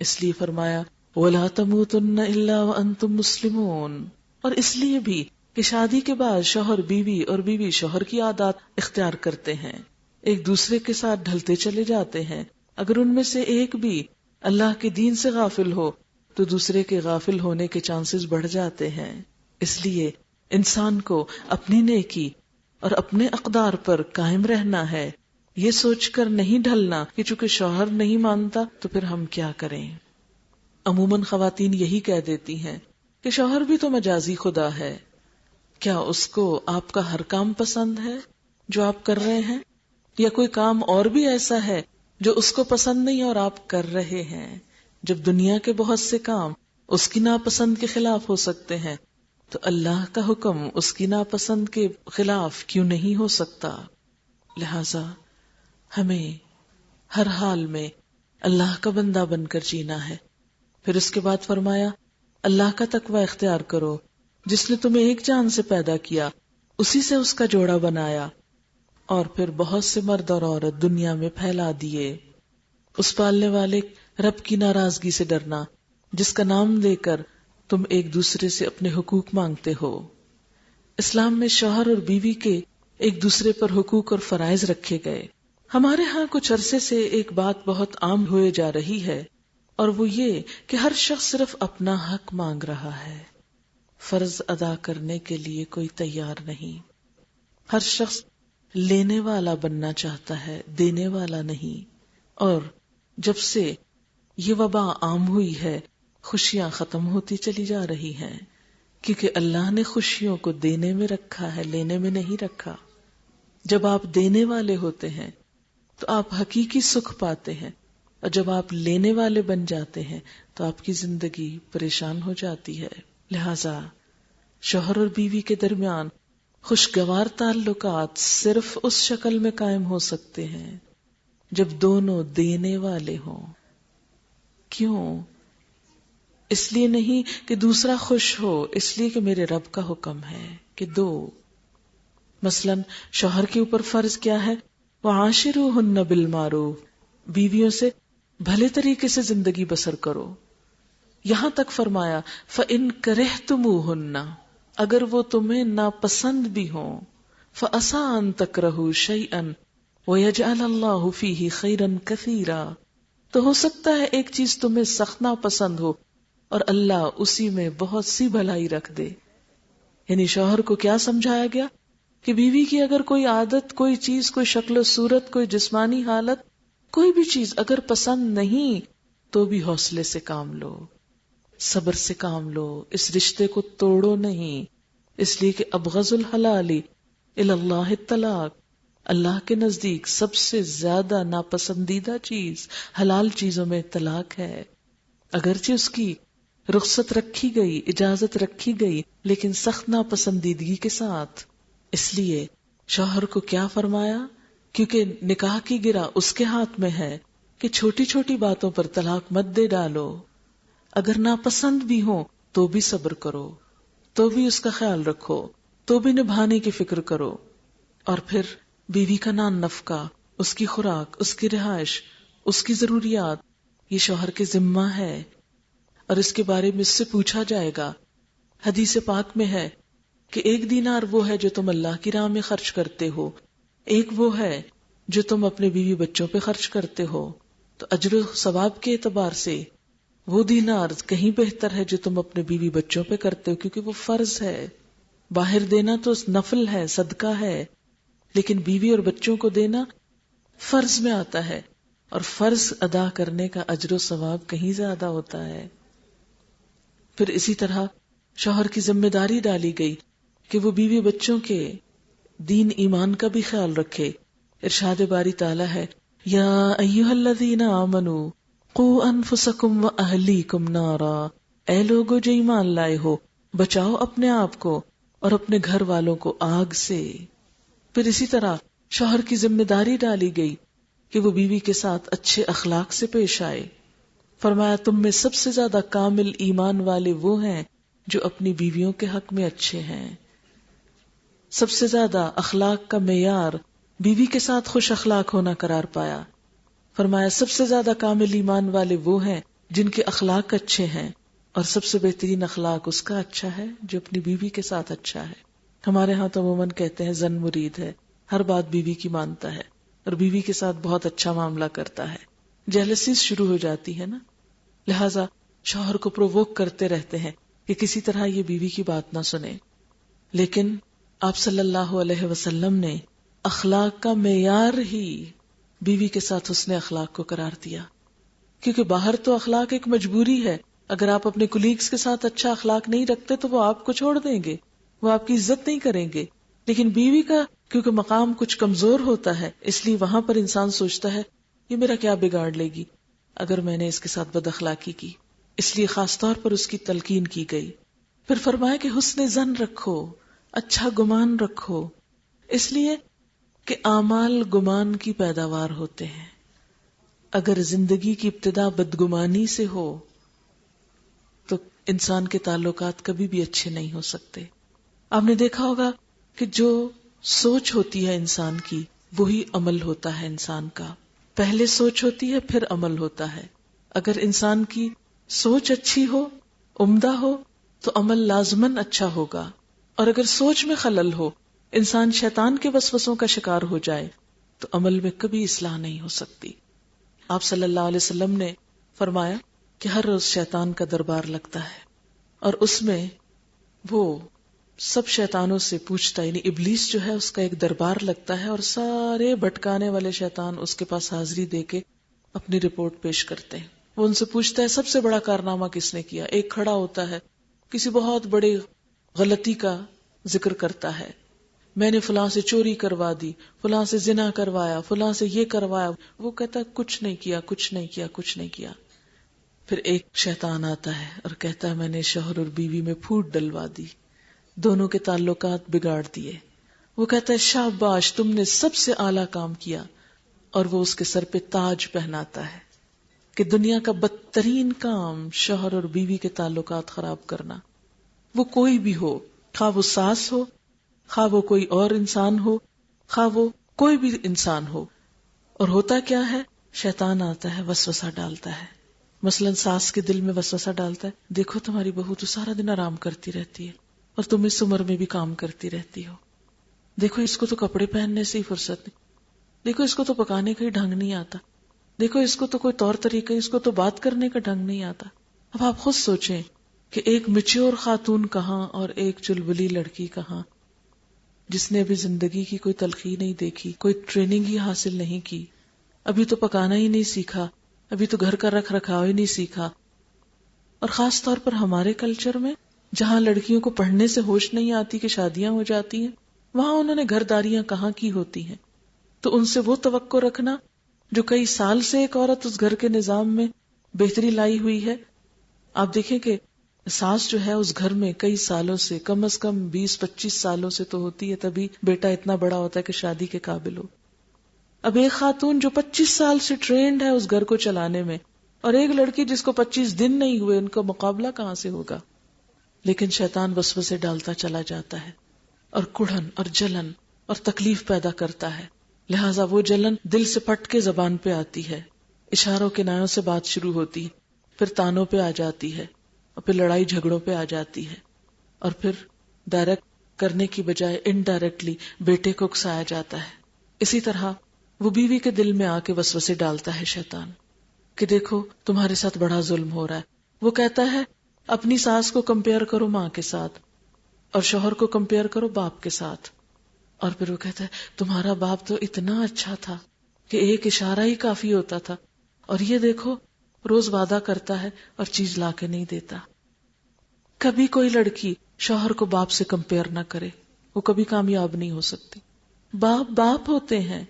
اس لیے فرمایا وَلَا تَمُوتُنَّ إِلَّا وَأَنْتُمْ مُسْلِمُونَ، اور اس لیے بھی کہ شادی کے بعد شوہر بیوی اور بیوی شوہر کی عادات اختیار کرتے ہیں، ایک دوسرے کے ساتھ ڈھلتے چلے جاتے ہیں۔ اگر ان میں سے ایک بھی اللہ کے دین سے غافل ہو تو دوسرے کے غافل ہونے کے چانسز بڑھ جاتے ہیں۔ اس لیے انسان کو اپنی نیکی اور اپنے اقدار پر قائم رہنا ہے، یہ سوچ کر نہیں ڈھلنا کہ چونکہ شوہر نہیں مانتا تو پھر ہم کیا کریں۔ عموماً خواتین یہی کہہ دیتی ہیں کہ شوہر بھی تو مجازی خدا ہے، کیا اس کو آپ کا ہر کام پسند ہے جو آپ کر رہے ہیں، یا کوئی کام اور بھی ایسا ہے جو اس کو پسند نہیں اور آپ کر رہے ہیں؟ جب دنیا کے بہت سے کام اس کی ناپسند کے خلاف ہو سکتے ہیں تو اللہ کا حکم اس کی ناپسند کے خلاف کیوں نہیں ہو سکتا؟ لہذا ہمیں ہر حال میں اللہ کا بندہ بن کر جینا ہے۔ پھر اس کے بعد فرمایا اللہ کا تقوی اختیار کرو، جس نے تمہیں ایک جان سے پیدا کیا، اسی سے اس کا جوڑا بنایا، اور پھر بہت سے مرد اور عورت دنیا میں پھیلا دیے۔ اس پالنے والے رب کی ناراضگی سے ڈرنا جس کا نام لے کر تم ایک دوسرے سے اپنے حقوق مانگتے ہو۔ اسلام میں شوہر اور بیوی کے ایک دوسرے پر حقوق اور فرائض رکھے گئے۔ ہمارے ہاں کچھ عرصے سے ایک بات بہت عام ہوئے جا رہی ہے، اور وہ یہ کہ ہر شخص صرف اپنا حق مانگ رہا ہے، فرض ادا کرنے کے لیے کوئی تیار نہیں۔ ہر شخص لینے والا بننا چاہتا ہے، دینے والا نہیں۔ اور جب سے یہ وبا عام ہوئی ہے، خوشیاں ختم ہوتی چلی جا رہی ہیں، کیونکہ اللہ نے خوشیوں کو دینے میں رکھا ہے، لینے میں نہیں رکھا۔ جب آپ دینے والے ہوتے ہیں تو آپ حقیقی سکھ پاتے ہیں، اور جب آپ لینے والے بن جاتے ہیں تو آپ کی زندگی پریشان ہو جاتی ہے۔ لہذا شوہر اور بیوی کے درمیان خوشگوار تعلقات صرف اس شکل میں قائم ہو سکتے ہیں جب دونوں دینے والے ہوں۔ کیوں؟ اس لیے نہیں کہ دوسرا خوش ہو، اس لیے کہ میرے رب کا حکم ہے کہ دو۔ مثلا شوہر کے اوپر فرض کیا ہے؟ وَعَاشِرُوهُنَّ بِالْمَعْرُوفِ، بیویوں سے بھلے طریقے سے زندگی بسر کرو۔ یہاں تک فرمایا فَإِن كَرِهْتُمُوهُنَّ، اگر وہ تمہیں ناپسند بھی ہوں، فَأَسَىٰ أَن تَكْرَهُوا شَيْئًا وَيَجْعَلَ اللَّهُ فِيهِ خَيْرًا كَثِيرًا، تو ہو سکتا ہے ایک چیز تمہیں سخت ناپسند ہو اور اللہ اسی میں بہت سی بھلائی رکھ دے۔ یعنی شوہر کو کیا سمجھایا گیا کہ بیوی کی اگر کوئی عادت، کوئی چیز، کوئی شکل و صورت، کوئی جسمانی حالت، کوئی بھی چیز اگر پسند نہیں تو بھی حوصلے سے کام لو، صبر سے کام لو، اس رشتے کو توڑو نہیں، اس لیے کہ ابغض الحلال الی اللہ الطلاق، اللہ کے نزدیک سب سے زیادہ ناپسندیدہ چیز حلال چیزوں میں طلاق ہے۔ اگرچہ اس کی رخصت رکھی گئی، اجازت رکھی گئی، لیکن سخت ناپسندیدگی کے ساتھ۔ اس لیے شوہر کو کیا فرمایا؟ کیونکہ نکاح کی گرہ اس کے ہاتھ میں ہے کہ چھوٹی چھوٹی باتوں پر طلاق مت دے ڈالو، اگر ناپسند بھی ہو تو بھی صبر کرو، تو بھی اس کا خیال رکھو، تو بھی نبھانے کی فکر کرو۔ اور پھر بیوی کا نان نفقہ، اس کی خوراک، اس کی رہائش، اس کی ضروریات، یہ شوہر کے ذمہ ہے، اور اس کے بارے میں اس سے پوچھا جائے گا۔ حدیث پاک میں ہے کہ 1 دینار وہ ہے جو تم اللہ کی راہ میں خرچ کرتے ہو، ایک وہ ہے جو تم اپنے بیوی بچوں پہ خرچ کرتے ہو۔ تو اجر و ثواب کے اعتبار سے وہ دینار کہیں بہتر ہے جو تم اپنے بیوی بچوں پہ کرتے ہو، کیونکہ وہ فرض ہے۔ باہر دینا تو نفل ہے، صدقہ ہے، لیکن بیوی اور بچوں کو دینا فرض میں آتا ہے، اور فرض ادا کرنے کا اجر و ثواب کہیں زیادہ ہوتا ہے۔ پھر اسی طرح شوہر کی ذمہ داری ڈالی گئی کہ وہ بیوی بچوں کے دین ایمان کا بھی خیال رکھے۔ ارشاد باری تعالی ہے، یا ایھا الذین آمنوا قوا انفسکم واہلیکم نارا، اے لوگو جو ایمان لائے ہو، بچاؤ اپنے آپ کو اور اپنے گھر والوں کو آگ سے۔ پھر اسی طرح شوہر کی ذمہ داری ڈالی گئی کہ وہ بیوی کے ساتھ اچھے اخلاق سے پیش آئے۔ فرمایا تم میں سب سے زیادہ کامل ایمان والے وہ ہیں جو اپنی بیویوں کے حق میں اچھے ہیں۔ سب سے زیادہ اخلاق کا معیار بیوی کے ساتھ خوش اخلاق ہونا قرار پایا۔ فرمایا سب سے زیادہ کامل ایمان والے وہ ہیں جن کے اخلاق اچھے ہیں، اور سب سے بہترین اخلاق اس کا اچھا ہے جو اپنی بیوی کے ساتھ اچھا ہے۔ ہمارے ہاں تو عموماً کہتے ہیں زن مرید ہے، ہر بات بیوی کی مانتا ہے اور بیوی کے ساتھ بہت اچھا معاملہ کرتا ہے، جیلسیز شروع ہو جاتی ہے نا، لہٰذا شوہر کو پرووک کرتے رہتے ہیں کہ کسی طرح یہ بیوی کی بات نہ سنے۔ لیکن آپ صلی اللہ علیہ وسلم نے اخلاق کا معیار ہی بیوی کے ساتھ حسن اخلاق کو قرار دیا، کیونکہ باہر تو اخلاق ایک مجبوری ہے، اگر آپ اپنے کولیگز کے ساتھ اچھا اخلاق نہیں رکھتے تو وہ آپ کو چھوڑ دیں گے، وہ آپ کی عزت نہیں کریں گے، لیکن بیوی کا کیونکہ مقام کچھ کمزور ہوتا ہے، اس لیے وہاں پر انسان سوچتا ہے یہ میرا کیا بگاڑ لے گی اگر میں نے اس کے ساتھ بد اخلاقی کی، اس لیے خاص طور پر اس کی تلقین کی گئی۔ پھر فرمایا کہ حسن ظن رکھو، اچھا گمان رکھو، اس لیے کہ اعمال گمان کی پیداوار ہوتے ہیں۔ اگر زندگی کی ابتدا بدگمانی سے ہو تو انسان کے تعلقات کبھی بھی اچھے نہیں ہو سکتے۔ آپ نے دیکھا ہوگا کہ جو سوچ ہوتی ہے انسان کی وہی عمل ہوتا ہے انسان کا. پہلے سوچ ہوتی ہے پھر عمل ہوتا ہے. اگر انسان کی سوچ اچھی ہو، عمدہ ہو، تو عمل لازماً اچھا ہوگا. اور اگر سوچ میں خلل ہو، انسان شیطان کے وسوسوں کا شکار ہو جائے، تو عمل میں کبھی اصلاح نہیں ہو سکتی. آپ صلی اللہ علیہ وسلم نے فرمایا کہ ہر روز شیطان کا دربار لگتا ہے، اور اس میں وہ سب شیطانوں سے پوچھتا ہے. یعنی ابلیس جو ہے اس کا ایک دربار لگتا ہے، اور سارے بھٹکانے والے شیطان اس کے پاس حاضری دے کے اپنی رپورٹ پیش کرتے ہیں. وہ ان سے پوچھتا ہے سب سے بڑا کارنامہ کس نے کیا. ایک کھڑا ہوتا ہے کسی بہت بڑے غلطی کا ذکر کرتا ہے، میں نے فلاں سے چوری کروا دی، فلاں سے زنا کروایا، فلاں سے یہ کروایا. وہ کہتا ہے کچھ نہیں کیا، کچھ نہیں کیا، کچھ نہیں کیا. پھر ایک شیطان آتا ہے اور کہتا ہے میں نے شوہر اور بیوی میں پھوٹ ڈلوا دی، دونوں کے تعلقات بگاڑ دیے. وہ کہتا ہے شاباش، تم نے سب سے اعلیٰ کام کیا. اور وہ اس کے سر پہ تاج پہناتا ہے کہ دنیا کا بدترین کام شوہر اور بیوی کے تعلقات خراب کرنا. وہ کوئی بھی ہو، خواہ وہ ساس ہو، خواہ وہ کوئی اور انسان ہو، خواہ وہ کوئی بھی انسان ہو. اور ہوتا کیا ہے، شیطان آتا ہے، وسوسہ ڈالتا ہے. مثلا ساس کے دل میں وسوسہ ڈالتا ہے دیکھو تمہاری بہو تو سارا دن آرام کرتی رہتی ہے اور تم اس عمر میں بھی کام کرتی رہتی ہو. دیکھو اس کو تو کپڑے پہننے سے ہی فرصت نہیں، دیکھو اس کو تو پکانے کا ہی ڈھنگ نہیں آتا، دیکھو اس کو تو کوئی طور طریقہ، اس کو تو بات کرنے کا ڈھنگ نہیں آتا. اب آپ خود سوچیں کہ ایک میچور خاتون کہاں اور ایک چلبلی لڑکی کہاں، جس نے ابھی زندگی کی کوئی تلخی نہیں دیکھی، کوئی ٹریننگ ہی حاصل نہیں کی، ابھی تو پکانا ہی نہیں سیکھا، ابھی تو گھر کا رکھ رکھاؤ ہی نہیں سیکھا. اور خاص طور پر ہمارے کلچر میں جہاں لڑکیوں کو پڑھنے سے ہوش نہیں آتی کہ شادیاں ہو جاتی ہیں، وہاں انہوں نے گھرداریاں کہاں کی ہوتی ہیں. تو ان سے وہ توقع رکھنا جو کئی سال سے ایک عورت اس گھر کے نظام میں بہتری لائی ہوئی ہے. آپ دیکھیں کہ ساس جو ہے اس گھر میں کئی سالوں سے، کم از کم 20-25 سالوں سے تو ہوتی ہے، تبھی بیٹا اتنا بڑا ہوتا ہے کہ شادی کے قابل ہو. اب ایک خاتون جو 25 سال سے ٹرینڈ ہے اس گھر کو چلانے میں، اور ایک لڑکی جس کو 25 دن نہیں ہوئے، ان کا مقابلہ کہاں سے ہوگا؟ لیکن شیطان وسوسے ڈالتا چلا جاتا ہے اور کڑھن اور جلن اور تکلیف پیدا کرتا ہے. لہٰذا وہ جلن دل سے پھٹ کے زبان پہ آتی ہے، اشاروں کنایوں سے بات شروع ہوتی ہے، پھر تانوں پہ آ جاتی ہے، اور پھر لڑائی جھگڑوں پہ آ جاتی ہے، اور پھر ڈائریکٹ کرنے کی بجائے انڈائریکٹلی بیٹے کو اکسایا جاتا ہے. اسی طرح وہ بیوی کے دل میں آ کے وسوسے ڈالتا ہے شیطان کہ دیکھو تمہارے ساتھ بڑا ظلم ہو رہا ہے. وہ کہتا ہے اپنی ساس کو کمپیئر کرو ماں کے ساتھ، اور شوہر کو کمپیئر کرو باپ کے ساتھ. اور پھر وہ کہتا ہے تمہارا باپ تو اتنا اچھا تھا کہ ایک اشارہ ہی کافی ہوتا تھا، اور یہ دیکھو روز وعدہ کرتا ہے اور چیز لا کے نہیں دیتا. کبھی کوئی لڑکی شوہر کو باپ سے کمپیئر نہ کرے، وہ کبھی کامیاب نہیں ہو سکتی. باپ باپ ہوتے ہیں،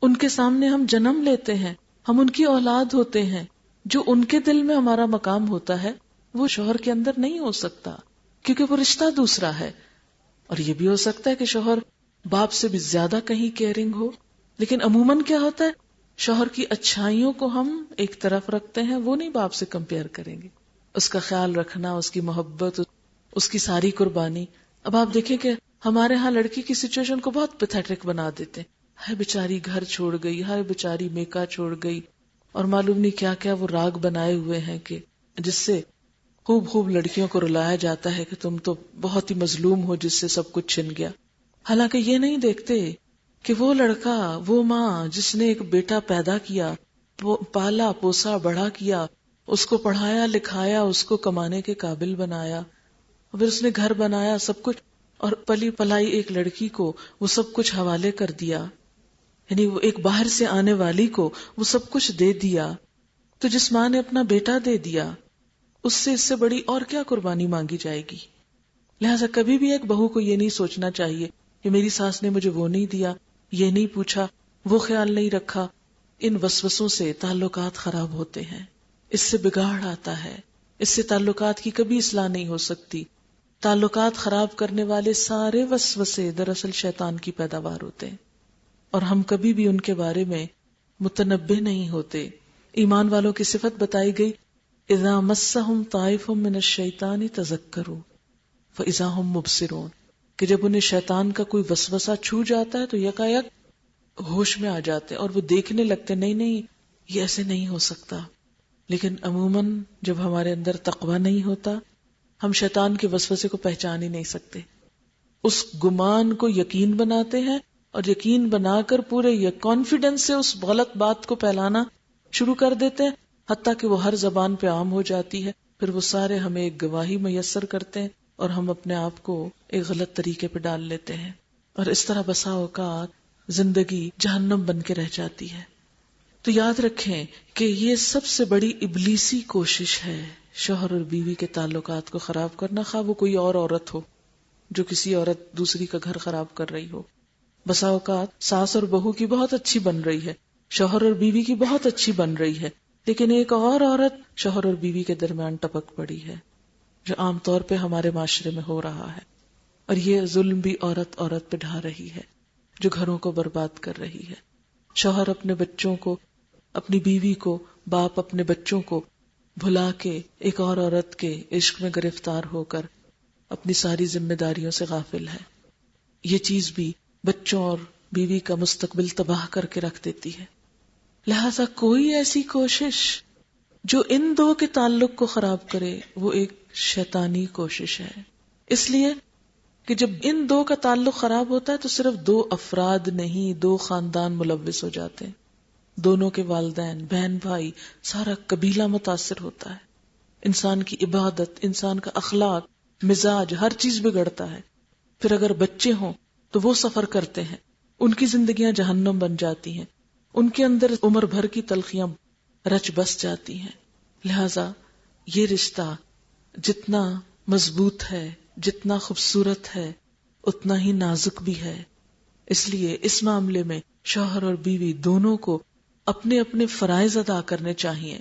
ان کے سامنے ہم جنم لیتے ہیں، ہم ان کی اولاد ہوتے ہیں. جو ان کے دل میں ہمارا مقام ہوتا ہے وہ شوہر کے اندر نہیں ہو سکتا، کیونکہ وہ رشتہ دوسرا ہے. اور یہ بھی ہو سکتا ہے کہ شوہر باپ سے بھی زیادہ کہیں کیئرنگ ہو، لیکن عموماً کیا ہوتا ہے، شوہر کی اچھائیوں کو ہم ایک طرف رکھتے ہیں، وہ نہیں باپ سے کمپیئر کریں گے. اس کا خیال رکھنا، اس کی محبت، اس کی ساری قربانی. اب آپ دیکھیں کہ ہمارے ہاں لڑکی کی سچویشن کو بہت پیتھیٹک بنا دیتے ہیں، ہائے بیچاری گھر چھوڑ گئی، ہائے بیچاری میکا چھوڑ گئی، اور معلوم نہیں کیا کیا وہ راگ بنائے ہوئے ہیں کہ جس سے خوب لڑکیوں کو رلایا جاتا ہے کہ تم تو بہت ہی مظلوم ہو جس سے سب کچھ چھن گیا. حالانکہ یہ نہیں دیکھتے کہ وہ لڑکا، وہ ماں جس نے ایک بیٹا پیدا کیا، پالا پوسا بڑا کیا، اس کو پڑھایا لکھایا، اس کو کمانے کے قابل بنایا، پھر اس نے گھر بنایا، سب کچھ، اور پلی پلائی ایک لڑکی کو وہ سب کچھ حوالے کر دیا، یعنی وہ ایک باہر سے آنے والی کو وہ سب کچھ دے دیا. تو جس ماں نے اپنا بیٹا دے دیا، اس سے بڑی اور کیا قربانی مانگی جائے گی؟ لہٰذا کبھی بھی ایک بہو کو یہ نہیں سوچنا چاہیے کہ میری ساس نے مجھے وہ نہیں دیا، یہ نہیں پوچھا، وہ خیال نہیں رکھا. ان وسوسوں سے تعلقات خراب ہوتے ہیں، اس سے بگاڑ آتا ہے، اس سے تعلقات کی کبھی اصلاح نہیں ہو سکتی. تعلقات خراب کرنے والے سارے وسوسے دراصل شیطان کی پیداوار ہوتے ہیں، اور ہم کبھی بھی ان کے بارے میں متنبہ نہیں ہوتے. ایمان والوں کی صفت بتائی گئی، اذا مسہم طائف من الشیطان تذکروا فاذا هم مبصرون، کہ جب انہیں شیطان کا کوئی وسوسہ چھو جاتا ہے تو یکایک ہوش میں آ جاتے ہیں اور وہ دیکھنے لگتے نہیں نہیں یہ ایسے نہیں ہو سکتا. لیکن عموماً جب ہمارے اندر تقویٰ نہیں ہوتا ہم شیطان کے وسوسے کو پہچان ہی نہیں سکتے. اس گمان کو یقین بناتے ہیں اور یقین بنا کر پورے کانفیڈنس سے اس غلط بات کو پھیلانا شروع کر دیتے ہیں، حتیٰ کہ وہ ہر زبان پہ عام ہو جاتی ہے. پھر وہ سارے ہمیں ایک گواہی میسر کرتے ہیں اور ہم اپنے آپ کو ایک غلط طریقے پہ ڈال لیتے ہیں، اور اس طرح بسا اوقات زندگی جہنم بن کے رہ جاتی ہے. تو یاد رکھیں کہ یہ سب سے بڑی ابلیسی کوشش ہے، شوہر اور بیوی کے تعلقات کو خراب کرنا، خواہ وہ کوئی اور عورت ہو جو کسی عورت دوسری کا گھر خراب کر رہی ہو. بسا اوقات ساس اور بہو کی بہت اچھی بن رہی ہے، شوہر اور بیوی کی بہت اچھی بن رہی ہے، لیکن ایک اور عورت شوہر اور بیوی کے درمیان ٹپک پڑی ہے، جو عام طور پہ ہمارے معاشرے میں ہو رہا ہے. اور یہ ظلم بھی عورت عورت پہ ڈھا رہی ہے، جو گھروں کو برباد کر رہی ہے. شوہر اپنے بچوں کو، اپنی بیوی کو، باپ اپنے بچوں کو بھلا کے ایک اور عورت کے عشق میں گرفتار ہو کر اپنی ساری ذمہ داریوں سے غافل ہے. یہ چیز بھی بچوں اور بیوی کا مستقبل تباہ کر کے رکھ دیتی ہے. لہذا کوئی ایسی کوشش جو ان دو کے تعلق کو خراب کرے وہ ایک شیطانی کوشش ہے. اس لیے کہ جب ان دو کا تعلق خراب ہوتا ہے تو صرف دو افراد نہیں، دو خاندان ملوث ہو جاتے ہیں. دونوں کے والدین، بہن بھائی، سارا قبیلہ متاثر ہوتا ہے. انسان کی عبادت، انسان کا اخلاق، مزاج، ہر چیز بگڑتا ہے. پھر اگر بچے ہوں تو وہ سفر کرتے ہیں، ان کی زندگیاں جہنم بن جاتی ہیں، ان کے اندر عمر بھر کی تلخیاں رچ بس جاتی ہیں. لہذا یہ رشتہ جتنا مضبوط ہے، جتنا خوبصورت ہے، اتنا ہی نازک بھی ہے. اس لیے اس معاملے میں شوہر اور بیوی دونوں کو اپنے اپنے فرائض ادا کرنے چاہیے.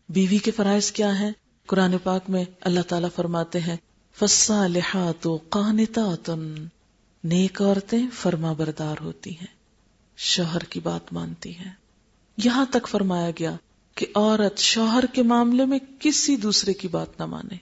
بیوی کے فرائض کیا ہیں؟ قرآن پاک میں اللہ تعالیٰ فرماتے ہیں فالصالحات قانتات، نیک عورتیں فرما بردار ہوتی ہیں، شوہر کی بات مانتی ہیں. یہاں تک فرمایا گیا کہ عورت شوہر کے معاملے میں کسی دوسرے کی بات نہ مانے.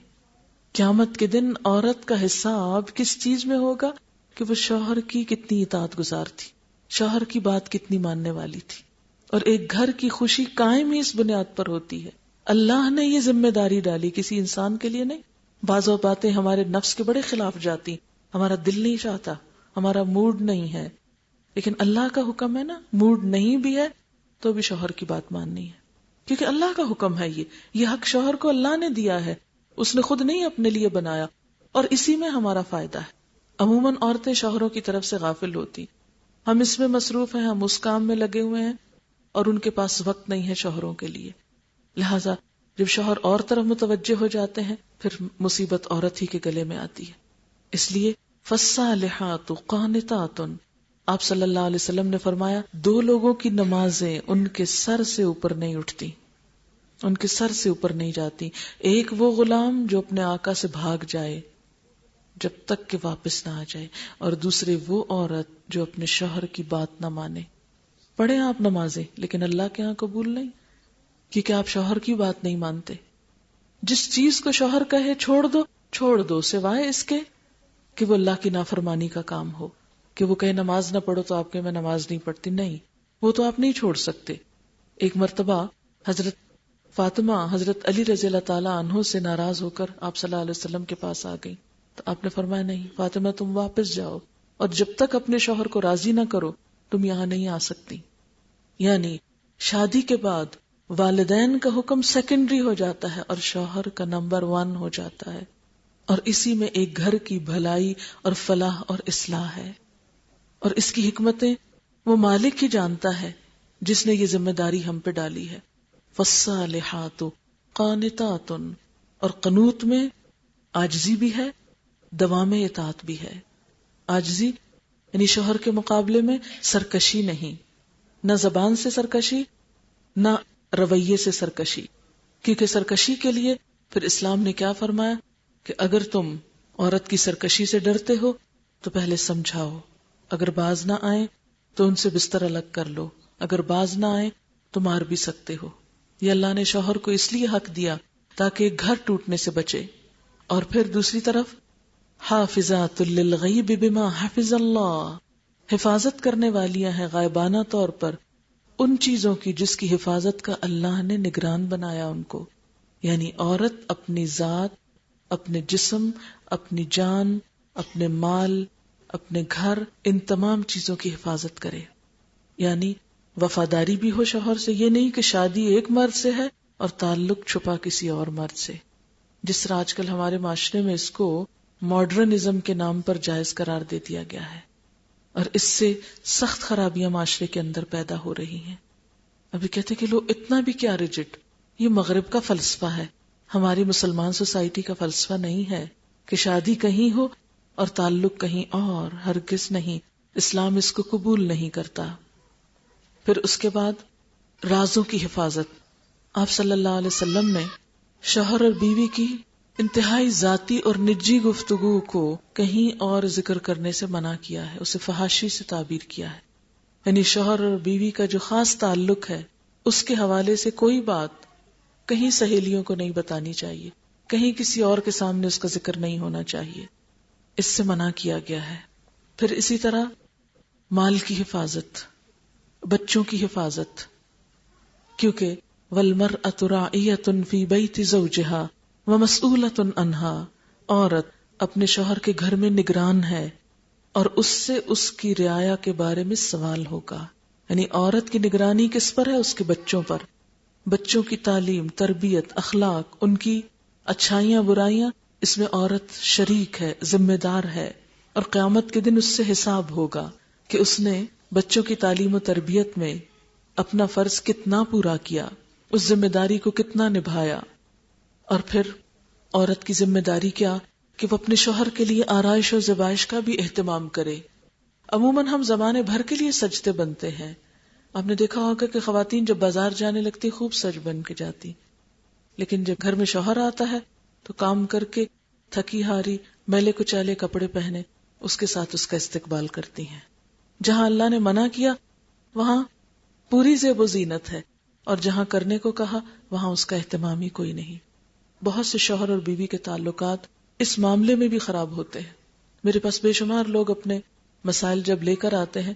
قیامت کے دن عورت کا حساب کس چیز میں ہوگا کہ وہ شوہر کی کتنی اطاعت گزار تھی، شوہر کی بات کتنی ماننے والی تھی. اور ایک گھر کی خوشی قائم ہی اس بنیاد پر ہوتی ہے. اللہ نے یہ ذمہ داری ڈالی، کسی انسان کے لیے نہیں. بعض باتیں ہمارے نفس کے بڑے خلاف جاتی، ہمارا دل نہیں چاہتا، ہمارا موڈ نہیں ہے، لیکن اللہ کا حکم ہے نا، موڈ نہیں بھی ہے تو بھی شوہر کی بات ماننی ہے، کیونکہ اللہ کا حکم ہے. یہ حق شوہر کو اللہ نے دیا ہے، اس نے خود نہیں اپنے لیے بنایا، اور اسی میں ہمارا فائدہ ہے. عموماً عورتیں شوہروں کی طرف سے غافل ہوتی، ہم اس میں مصروف ہیں، ہم اس کام میں لگے ہوئے ہیں، اور ان کے پاس وقت نہیں ہے شوہروں کے لیے. لہذا جب شوہر اور طرف متوجہ ہو جاتے ہیں پھر مصیبت عورت ہی کے گلے میں آتی ہے. اس لیے فالصالحات قانتات، آپ صلی اللہ علیہ وسلم نے فرمایا دو لوگوں کی نمازیں ان کے سر سے اوپر نہیں اٹھتی، ان کے سر سے اوپر نہیں جاتی. ایک وہ غلام جو اپنے آقا سے بھاگ جائے جب تک کہ واپس نہ آ جائے، اور دوسرے وہ عورت جو اپنے شوہر کی بات نہ مانے. پڑھیں آپ نمازیں لیکن اللہ کے ہاں قبول نہیں، کیونکہ آپ شوہر کی بات نہیں مانتے. جس چیز کو شوہر کہے چھوڑ دو سوائے اس کے کہ وہ اللہ کی نافرمانی کا کام ہو. کہ وہ کہے نماز نہ پڑھو تو آپ کہ میں نماز نہیں پڑھتی، نہیں، وہ تو آپ نہیں چھوڑ سکتے. ایک مرتبہ حضرت فاطمہ حضرت علی رضی اللہ تعالیٰ عنہ سے ناراض ہو کر آپ صلی اللہ علیہ وسلم کے پاس آ گئی، تو آپ نے فرمایا نہیں فاطمہ تم واپس جاؤ، اور جب تک اپنے شوہر کو راضی نہ کرو تم یہاں نہیں آ سکتی. یعنی شادی کے بعد والدین کا حکم سیکنڈری ہو جاتا ہے اور شوہر کا نمبر 1 ہو جاتا ہے، اور اسی میں ایک گھر کی بھلائی اور فلاح اور اصلاح ہے. اور اس کی حکمتیں وہ مالک ہی جانتا ہے جس نے یہ ذمہ داری ہم پہ ڈالی ہے. فالصالحات قانتات، اور قنوت میں عاجزی بھی ہے، دوام اطاعت بھی ہے. عاجزی یعنی شوہر کے مقابلے میں سرکشی نہیں، نہ زبان سے سرکشی نہ رویے سے سرکشی. کیونکہ سرکشی کے لیے پھر اسلام نے کیا فرمایا کہ اگر تم عورت کی سرکشی سے ڈرتے ہو تو پہلے سمجھاؤ، اگر باز نہ آئے تو ان سے بستر الگ کر لو، اگر باز نہ آئے تو مار بھی سکتے ہو. یہ اللہ نے شوہر کو اس لیے حق دیا تاکہ گھر ٹوٹنے سے بچے. اور پھر دوسری طرف حافظات للغیب بما حفظ اللہ، حفاظت کرنے والیاں ہیں غائبانہ طور پر ان چیزوں کی جس کی حفاظت کا اللہ نے نگران بنایا ان کو. یعنی عورت اپنی ذات، اپنے جسم، اپنی جان، اپنے مال، اپنے گھر، ان تمام چیزوں کی حفاظت کرے. یعنی وفاداری بھی ہو شوہر سے، یہ نہیں کہ شادی ایک مرد سے ہے اور تعلق چھپا کسی اور مرد سے، جس طرح آج کل ہمارے معاشرے میں اس کو ماڈرنزم کے نام پر جائز قرار دے دیا گیا ہے، اور اس سے سخت خرابیاں معاشرے کے اندر پیدا ہو رہی ہیں. ابھی کہتے کہ لوگ اتنا بھی کیا ریجڈ، یہ مغرب کا فلسفہ ہے، ہماری مسلمان سوسائٹی کا فلسفہ نہیں ہے کہ شادی کہیں ہو اور تعلق کہیں اور، ہرگز نہیں. اسلام اس کو قبول نہیں کرتا. پھر اس کے بعد رازوں کی حفاظت. آپ صلی اللہ علیہ وسلم نے شوہر اور بیوی کی انتہائی ذاتی اور نجی گفتگو کو کہیں اور ذکر کرنے سے منع کیا ہے، اسے فحاشی سے تعبیر کیا ہے. یعنی شوہر اور بیوی کا جو خاص تعلق ہے اس کے حوالے سے کوئی بات کہیں سہیلیوں کو نہیں بتانی چاہیے، کہیں کسی اور کے سامنے اس کا ذکر نہیں ہونا چاہیے، اس سے منع کیا گیا ہے. پھر اسی طرح مال کی حفاظت، بچوں کی حفاظت، کیونکہ وَالْمَرْأَةُ رَاعِيَةٌ فِي بَيْتِ زَوْجِهَا وَمَسْئُولَةٌ عَنْهَا، عورت اپنے شوہر کے گھر میں نگران ہے اور اس سے اس کی رعایا کے بارے میں سوال ہوگا. یعنی عورت کی نگرانی کس پر ہے؟ اس کے بچوں پر. بچوں کی تعلیم، تربیت، اخلاق، ان کی اچھائیاں برائیاں، اس میں عورت شریک ہے، ذمہ دار ہے، اور قیامت کے دن اس سے حساب ہوگا کہ اس نے بچوں کی تعلیم و تربیت میں اپنا فرض کتنا پورا کیا، اس ذمہ داری کو کتنا نبھایا. اور پھر عورت کی ذمہ داری کیا کہ وہ اپنے شوہر کے لیے آرائش و زیبائش کا بھی اہتمام کرے. عموماً ہم زمانے بھر کے لیے سجتے بنتے ہیں. آپ نے دیکھا ہوگا کہ خواتین جب بازار جانے لگتی خوب سج بن کے جاتی، لیکن جب گھر میں شوہر آتا ہے تو کام کر کے تھکی ہاری میلے کچالے کپڑے پہنے اس کے ساتھ اس کا استقبال کرتی ہیں. جہاں اللہ نے منع کیا وہاں پوری زیب و زینت ہے، اور جہاں کرنے کو کہا وہاں اس کا اہتمام ہی کوئی نہیں. بہت سے شوہر اور بیوی کے تعلقات اس معاملے میں بھی خراب ہوتے ہیں. میرے پاس بے شمار لوگ اپنے مسائل جب لے کر آتے ہیں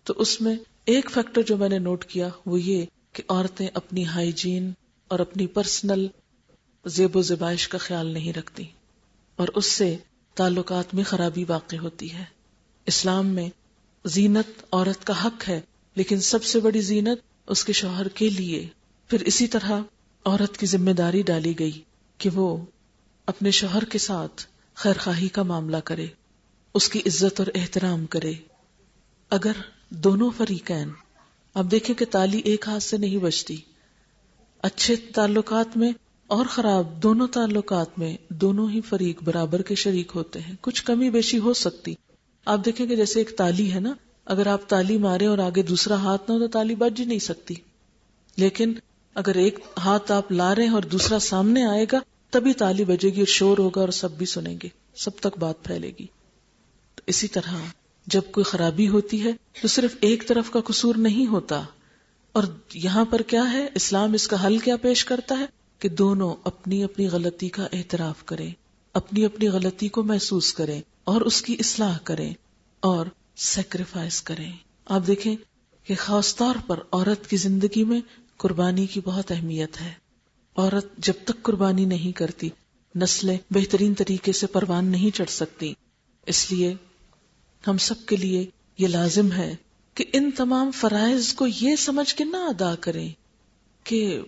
تو اس میں ایک فیکٹر جو میں نے نوٹ کیا وہ یہ کہ عورتیں اپنی ہائیجین اور اپنی پرسنل زیب و زیبائش کا خیال نہیں رکھتی، اور اس سے تعلقات میں خرابی واقع ہوتی ہے. اسلام میں زینت عورت کا حق ہے، لیکن سب سے بڑی زینت اس کے شوہر کے لیے. پھر اسی طرح عورت کی ذمہ داری ڈالی گئی کہ وہ اپنے شوہر کے ساتھ خیر خواہی کا معاملہ کرے، اس کی عزت اور احترام کرے. اگر دونوں فریقین، اب دیکھیں کہ تالی ایک ہاتھ سے نہیں بجتی، اچھے تعلقات میں اور خراب دونوں تعلقات میں دونوں ہی فریق برابر کے شریک ہوتے ہیں. کچھ کمی بیشی ہو سکتی. آپ دیکھیں کہ جیسے ایک تالی ہے نا، اگر آپ تالی مارے اور آگے دوسرا ہاتھ نہ ہو تو تالی بج ہی نہیں سکتی. لیکن اگر ایک ہاتھ آپ لا رہے ہیں اور دوسرا سامنے آئے گا تبھی تالی بجے گی اور شور ہوگا اور سب بھی سنیں گے، سب تک بات پھیلے گی. تو اسی طرح جب کوئی خرابی ہوتی ہے تو صرف ایک طرف کا قصور نہیں ہوتا. اور یہاں پر کیا ہے، اسلام اس کا حل کیا پیش کرتا ہے کہ دونوں اپنی اپنی غلطی کا اعتراف کریں، اپنی اپنی غلطی کو محسوس کریں اور اس کی اصلاح کریں اور سیکریفائس کریں. آپ دیکھیں کہ خاص طور پر عورت کی زندگی میں قربانی کی بہت اہمیت ہے. عورت جب تک قربانی نہیں کرتی نسلیں بہترین طریقے سے پروان نہیں چڑھ سکتی. اس لیے ہم سب کے لیے یہ لازم ہے کہ ان تمام فرائض کو یہ سمجھ کے نہ ادا کریں کہ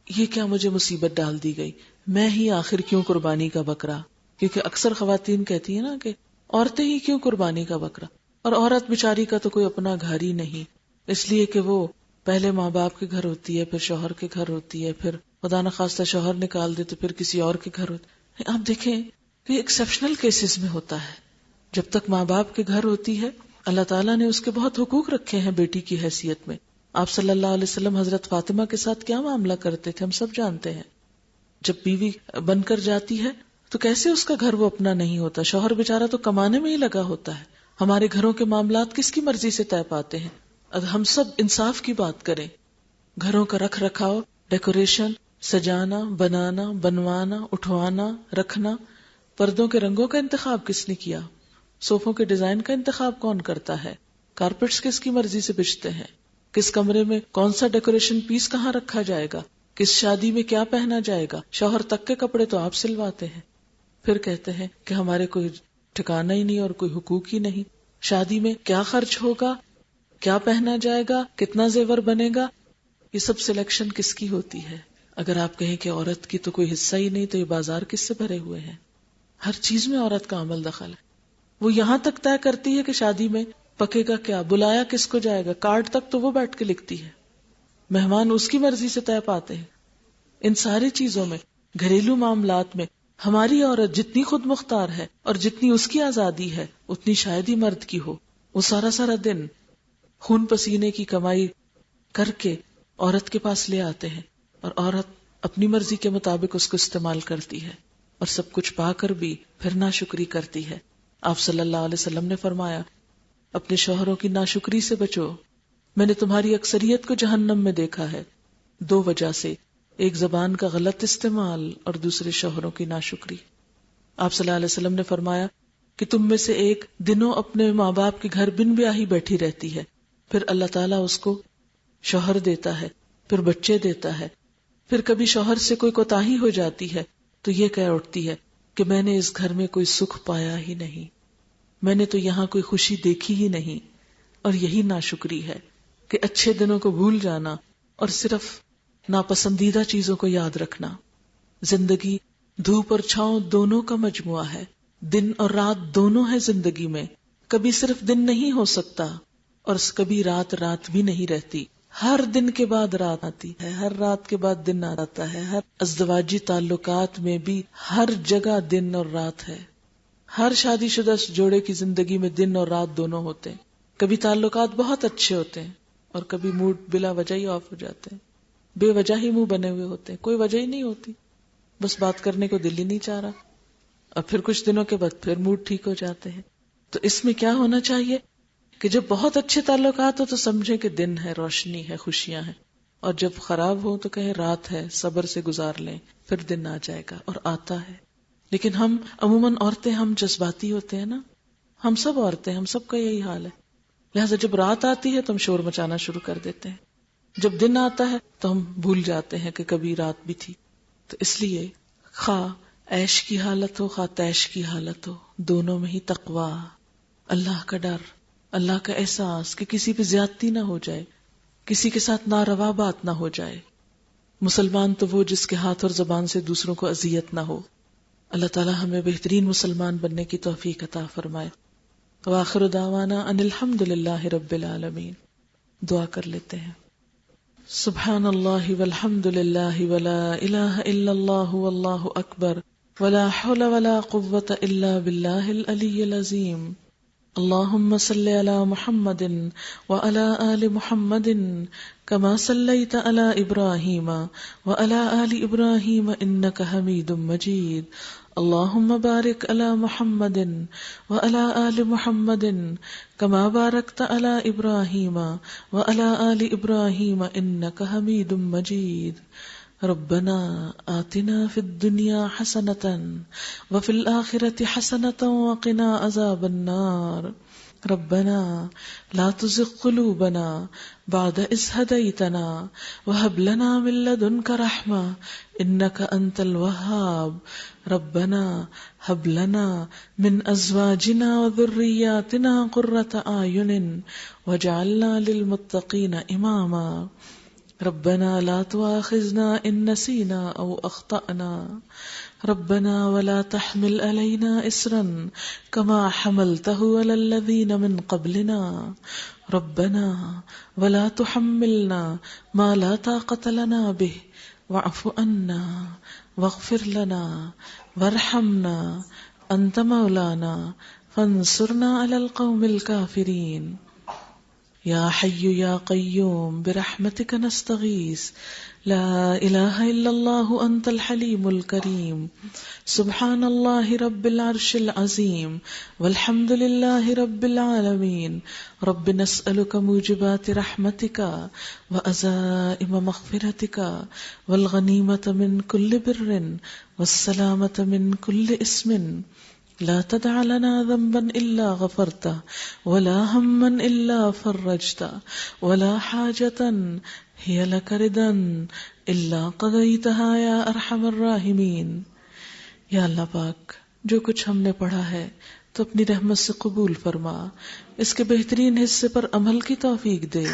یہ کیا مجھے مصیبت ڈال دی گئی، میں ہی آخر کیوں قربانی کا بکرا. کیونکہ اکثر خواتین کہتی ہیں نا کہ عورتیں ہی کیوں قربانی کا بکرا، اور عورت بیچاری کا تو کوئی اپنا گھر ہی نہیں، اس لیے کہ وہ پہلے ماں باپ کے گھر ہوتی ہے، پھر شوہر کے گھر ہوتی ہے، پھر خدا نخواستہ شوہر نکال دے تو پھر کسی اور کے گھر ہوتی ہے. آپ دیکھیں کہ ایکسیپشنل کیسز میں ہوتا ہے. جب تک ماں باپ کے گھر ہوتی ہے اللہ تعالیٰ نے اس کے بہت حقوق رکھے ہیں بیٹی کی حیثیت میں. آپ صلی اللہ علیہ وسلم حضرت فاطمہ کے ساتھ کیا معاملہ کرتے تھے ہم سب جانتے ہیں. جب بیوی بن کر جاتی ہے تو کیسے اس کا گھر وہ اپنا نہیں ہوتا، شوہر بیچارہ تو کمانے میں ہی لگا ہوتا ہے. ہمارے گھروں کے معاملات کس کی مرضی سے طے پاتے ہیں؟ اگر ہم سب انصاف کی بات کریں، گھروں کا رکھ رکھاؤ، ڈیکوریشن، سجانا، بنانا، بنوانا، اٹھوانا، رکھنا، پردوں کے رنگوں کا انتخاب کس نے کیا، صوفوں کے ڈیزائن کا انتخاب کون کرتا ہے، کارپیٹس کس کی مرضی سے بچھتے ہیں، کس کمرے میں کون سا ڈیکوریشن پیس کہاں رکھا جائے گا، کس شادی میں کیا پہنا جائے گا، شوہر تک کے کپڑے تو آپ سلواتے ہیں. پھر کہتے ہیں کہ ہمارے کوئی ٹھکانہ ہی نہیں اور کوئی حقوق ہی نہیں. شادی میں کیا خرچ ہوگا، کیا پہنا جائے گا، کتنا زیور بنے گا، یہ سب سلیکشن کس کی ہوتی ہے؟ اگر آپ کہیں کہ عورت کی تو کوئی حصہ ہی نہیں، تو یہ بازار کس سے بھرے ہوئے ہیں؟ ہر چیز میں عورت کا عمل دخل ہے. وہ یہاں تک طے کرتی ہے کہ شادی میں پکے گا کیا، بلایا کس کو جائے گا، کارڈ تک تو وہ بیٹھ کے لکھتی ہے، مہمان اس کی مرضی سے طے پاتے ہیں. ان ساری چیزوں میں، گھریلو معاملات میں ہماری عورت جتنی خود مختار ہے اور جتنی اس کی آزادی ہے اتنی شاید ہی مرد کی ہو. وہ سارا سارا دن خون پسینے کی کمائی کر کے عورت کے پاس لے آتے ہیں اور عورت اپنی مرضی کے مطابق اس کو استعمال کرتی ہے اور سب کچھ پا کر بھی پھر ناشکری کرتی ہے. آپ صلی اللہ علیہ وسلم نے فرمایا اپنے شوہروں کی ناشکری سے بچو، میں نے تمہاری اکثریت کو جہنم میں دیکھا ہے 2 وجہ سے، ایک زبان کا غلط استعمال اور دوسرے شوہروں کی ناشکری. آپ صلی اللہ علیہ وسلم نے فرمایا کہ تم میں سے ایک دنوں اپنے ماں باپ کے گھر بن بیاہی بیٹھی رہتی ہے، پھر اللہ تعالیٰ اس کو شوہر دیتا ہے، پھر بچے دیتا ہے، پھر کبھی شوہر سے کوئی کوتاہی ہو جاتی ہے تو یہ کہہ اٹھتی ہے کہ میں نے اس گھر میں کوئی سکھ پایا ہی نہیں، میں نے تو یہاں کوئی خوشی دیکھی ہی نہیں. اور یہی ناشکری ہے کہ اچھے دنوں کو بھول جانا اور صرف ناپسندیدہ چیزوں کو یاد رکھنا. زندگی دھوپ اور چھاؤں دونوں کا مجموعہ ہے، دن اور رات دونوں ہے زندگی میں. کبھی صرف دن نہیں ہو سکتا اور کبھی رات رات بھی نہیں رہتی. ہر دن کے بعد رات آتی ہے، ہر رات کے بعد دن آتا ہے. ہر ازدواجی تعلقات میں بھی ہر جگہ دن اور رات ہے. ہر شادی شدہ جوڑے کی زندگی میں دن اور رات دونوں ہوتے ہیں. کبھی تعلقات بہت اچھے ہوتے ہیں اور کبھی موڈ بلا وجہ ہی آف ہو جاتے ہیں، بے وجہ ہی منہ بنے ہوئے ہوتے ہیں، کوئی وجہ ہی نہیں ہوتی، بس بات کرنے کو دل ہی نہیں چاہ رہا، اور پھر کچھ دنوں کے بعد پھر موڈ ٹھیک ہو جاتے ہیں. تو اس میں کیا ہونا چاہیے کہ جب بہت اچھے تعلقات ہو تو سمجھیں کہ دن ہے، روشنی ہے، خوشیاں ہیں، اور جب خراب ہو تو کہیں رات ہے، صبر سے گزار لیں، پھر دن آ جائے گا اور آتا ہے. لیکن ہم عموماً عورتیں ہم جذباتی ہوتے ہیں نا، ہم سب عورتیں، ہم سب کا یہی حال ہے. لہٰذا جب رات آتی ہے تو ہم شور مچانا شروع کر دیتے ہیں، جب دن آتا ہے تو ہم بھول جاتے ہیں کہ کبھی رات بھی تھی. تو اس لیے خواہ عیش کی حالت ہو خواہ تیش کی حالت ہو، دونوں میں ہی تقویٰ، اللہ کا ڈر، اللہ کا احساس کہ کسی پہ زیادتی نہ ہو جائے، کسی کے ساتھ ناروا بات نہ ہو جائے. مسلمان تو وہ جس کے ہاتھ اور زبان سے دوسروں کو اذیت نہ ہو. اللہ تعالی ہمیں بہترین مسلمان بننے کی توفیق عطا فرمائے. وآخر دعوانا ان الحمد للہ رب العالمین. دعا کر لیتے ہیں. سبحان اللہ والحمد للہ ولا الہ الا اللہ واللہ اکبر ولا حول ولا قوة الا باللہ العلی العظیم. اللہم صلی علی محمد وعلی آل محمد کما صلیت علی ابراہیم وعلی آل ابراہیم انک حمید مجید. اللہم بارک علی محمد وعلی آل محمد کما بارکت علی ابراہیم وعلی آل ابراہیم انک حمید مجید. ربنا آتنا فی الدنیا حسنة وفی الآخرة حسنة وقنا عذاب النار. ربنا لا تزغ قلوبنا بعد إذ هديتنا وهب لنا من لدنك رحمة إنك أنت الوهاب. ربنا هب لنا من أزواجنا وذرياتنا قرة أعين واجعلنا للمتقين إماما. ربنا لا تؤاخذنا إن نسينا أو أخطأنا. ربنا ولا تحمل علينا إصرا كما حملته على الذين من قبلنا. ربنا ولا تحملنا ما لا طاقة لنا به واعف عنا واغفر لنا وارحمنا أنت مولانا فانصرنا على القوم الكافرين. یا حی یا قیوم برحمتک نستغیث لا الہ الا اللہ انت الحلیم الکریم. سبحان اللہ رب العرش العظیم والحمد للہ رب العالمین. رب نسألک موجبات رحمتک وعزائم مغفرتک والغنیمة من کل بر والسلامة من کل اسم لا تدع لنا ذنبا إلا غفرته ولا هما إلا فرجته ولا حاجة هي لك ردا إلا قضيتها يا أرحم الراحمين. یا اللہ پاک، جو کچھ ہم نے پڑھا ہے تو اپنی رحمت سے قبول فرما، اس کے بہترین حصے پر عمل کی توفیق دے،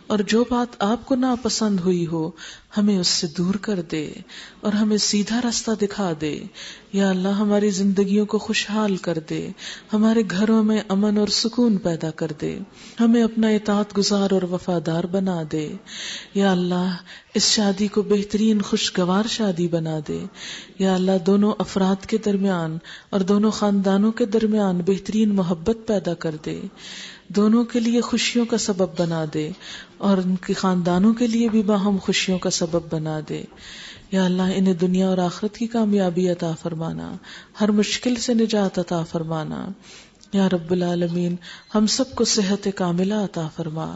اور جو بات آپ کو ناپسند ہوئی ہو ہمیں اس سے دور کر دے اور ہمیں سیدھا راستہ دکھا دے. یا اللہ ہماری زندگیوں کو خوشحال کر دے، ہمارے گھروں میں امن اور سکون پیدا کر دے، ہمیں اپنا اطاعت گزار اور وفادار بنا دے. یا اللہ اس شادی کو بہترین خوشگوار شادی بنا دے. یا اللہ دونوں افراد کے درمیان اور دونوں خاندانوں کے درمیان بہترین محبت پیدا کر دے، دونوں کے لیے خوشیوں کا سبب بنا دے اور ان کے خاندانوں کے لیے بھی باہم خوشیوں کا سبب بنا دے. یا اللہ انہیں دنیا اور آخرت کی کامیابی عطا فرمانا، ہر مشکل سے نجات عطا فرمانا. یا رب العالمین ہم سب کو صحت کاملہ عطا فرما.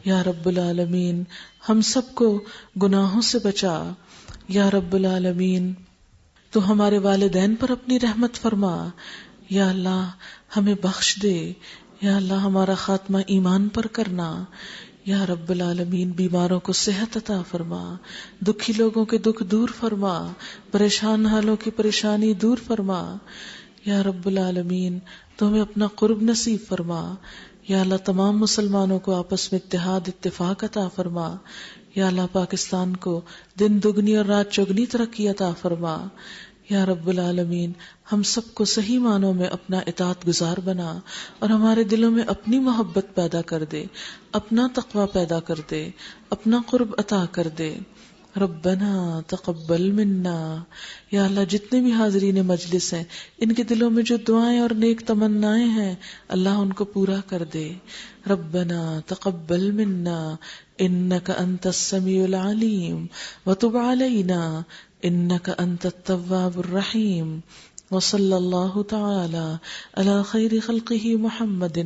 یا رب العالمین ہم سب کو گناہوں سے بچا. یا رب العالمین تو ہمارے والدین پر اپنی رحمت فرما. یا اللہ ہمیں بخش دے. یا اللہ ہمارا خاتمہ ایمان پر کرنا. یا رب العالمین بیماروں کو صحت عطا فرما، دکھی لوگوں کے دکھ دور فرما، پریشان حالوں کی پریشانی دور فرما. یا رب العالمین تو ہمیں اپنا قرب نصیب فرما. یا اللہ تمام مسلمانوں کو آپس میں اتحاد اتفاق عطا فرما. یا اللہ پاکستان کو دن دگنی اور رات چگنی ترقی عطا فرما. یا رب العالمین ہم سب کو صحیح معنوں میں اپنا اطاعت گزار بنا اور ہمارے دلوں میں اپنی محبت پیدا کر دے، اپنا تقوی پیدا کر دے، اپنا قرب عطا کر دے. ربنا تقبل منا. یا اللہ جتنے بھی حاضرین مجلس ہیں ان کے دلوں میں جو دعائیں اور نیک تمنائیں ہیں اللہ ان کو پورا کر دے. ربنا تقبل منا انک انت السمیع العلیم وتب علینا انک انت التواب الرحیم. وصلی اللہ تعالی علی خیر خلقہ محمد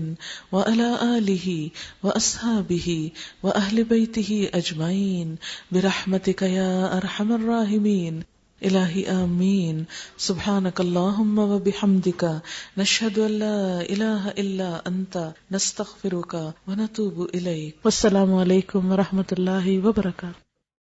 وعلی آلہ واصحابہ واہل بیتہ اجمعین برحمتک یا ارحم الراحمین. الہی آمین. سبحانک اللہم وبحمدک نشہد ان لا الہ الا انت نستغفرک ونتوب الیک. والسلام علیکم ورحمۃ اللہ وبرکاتہ.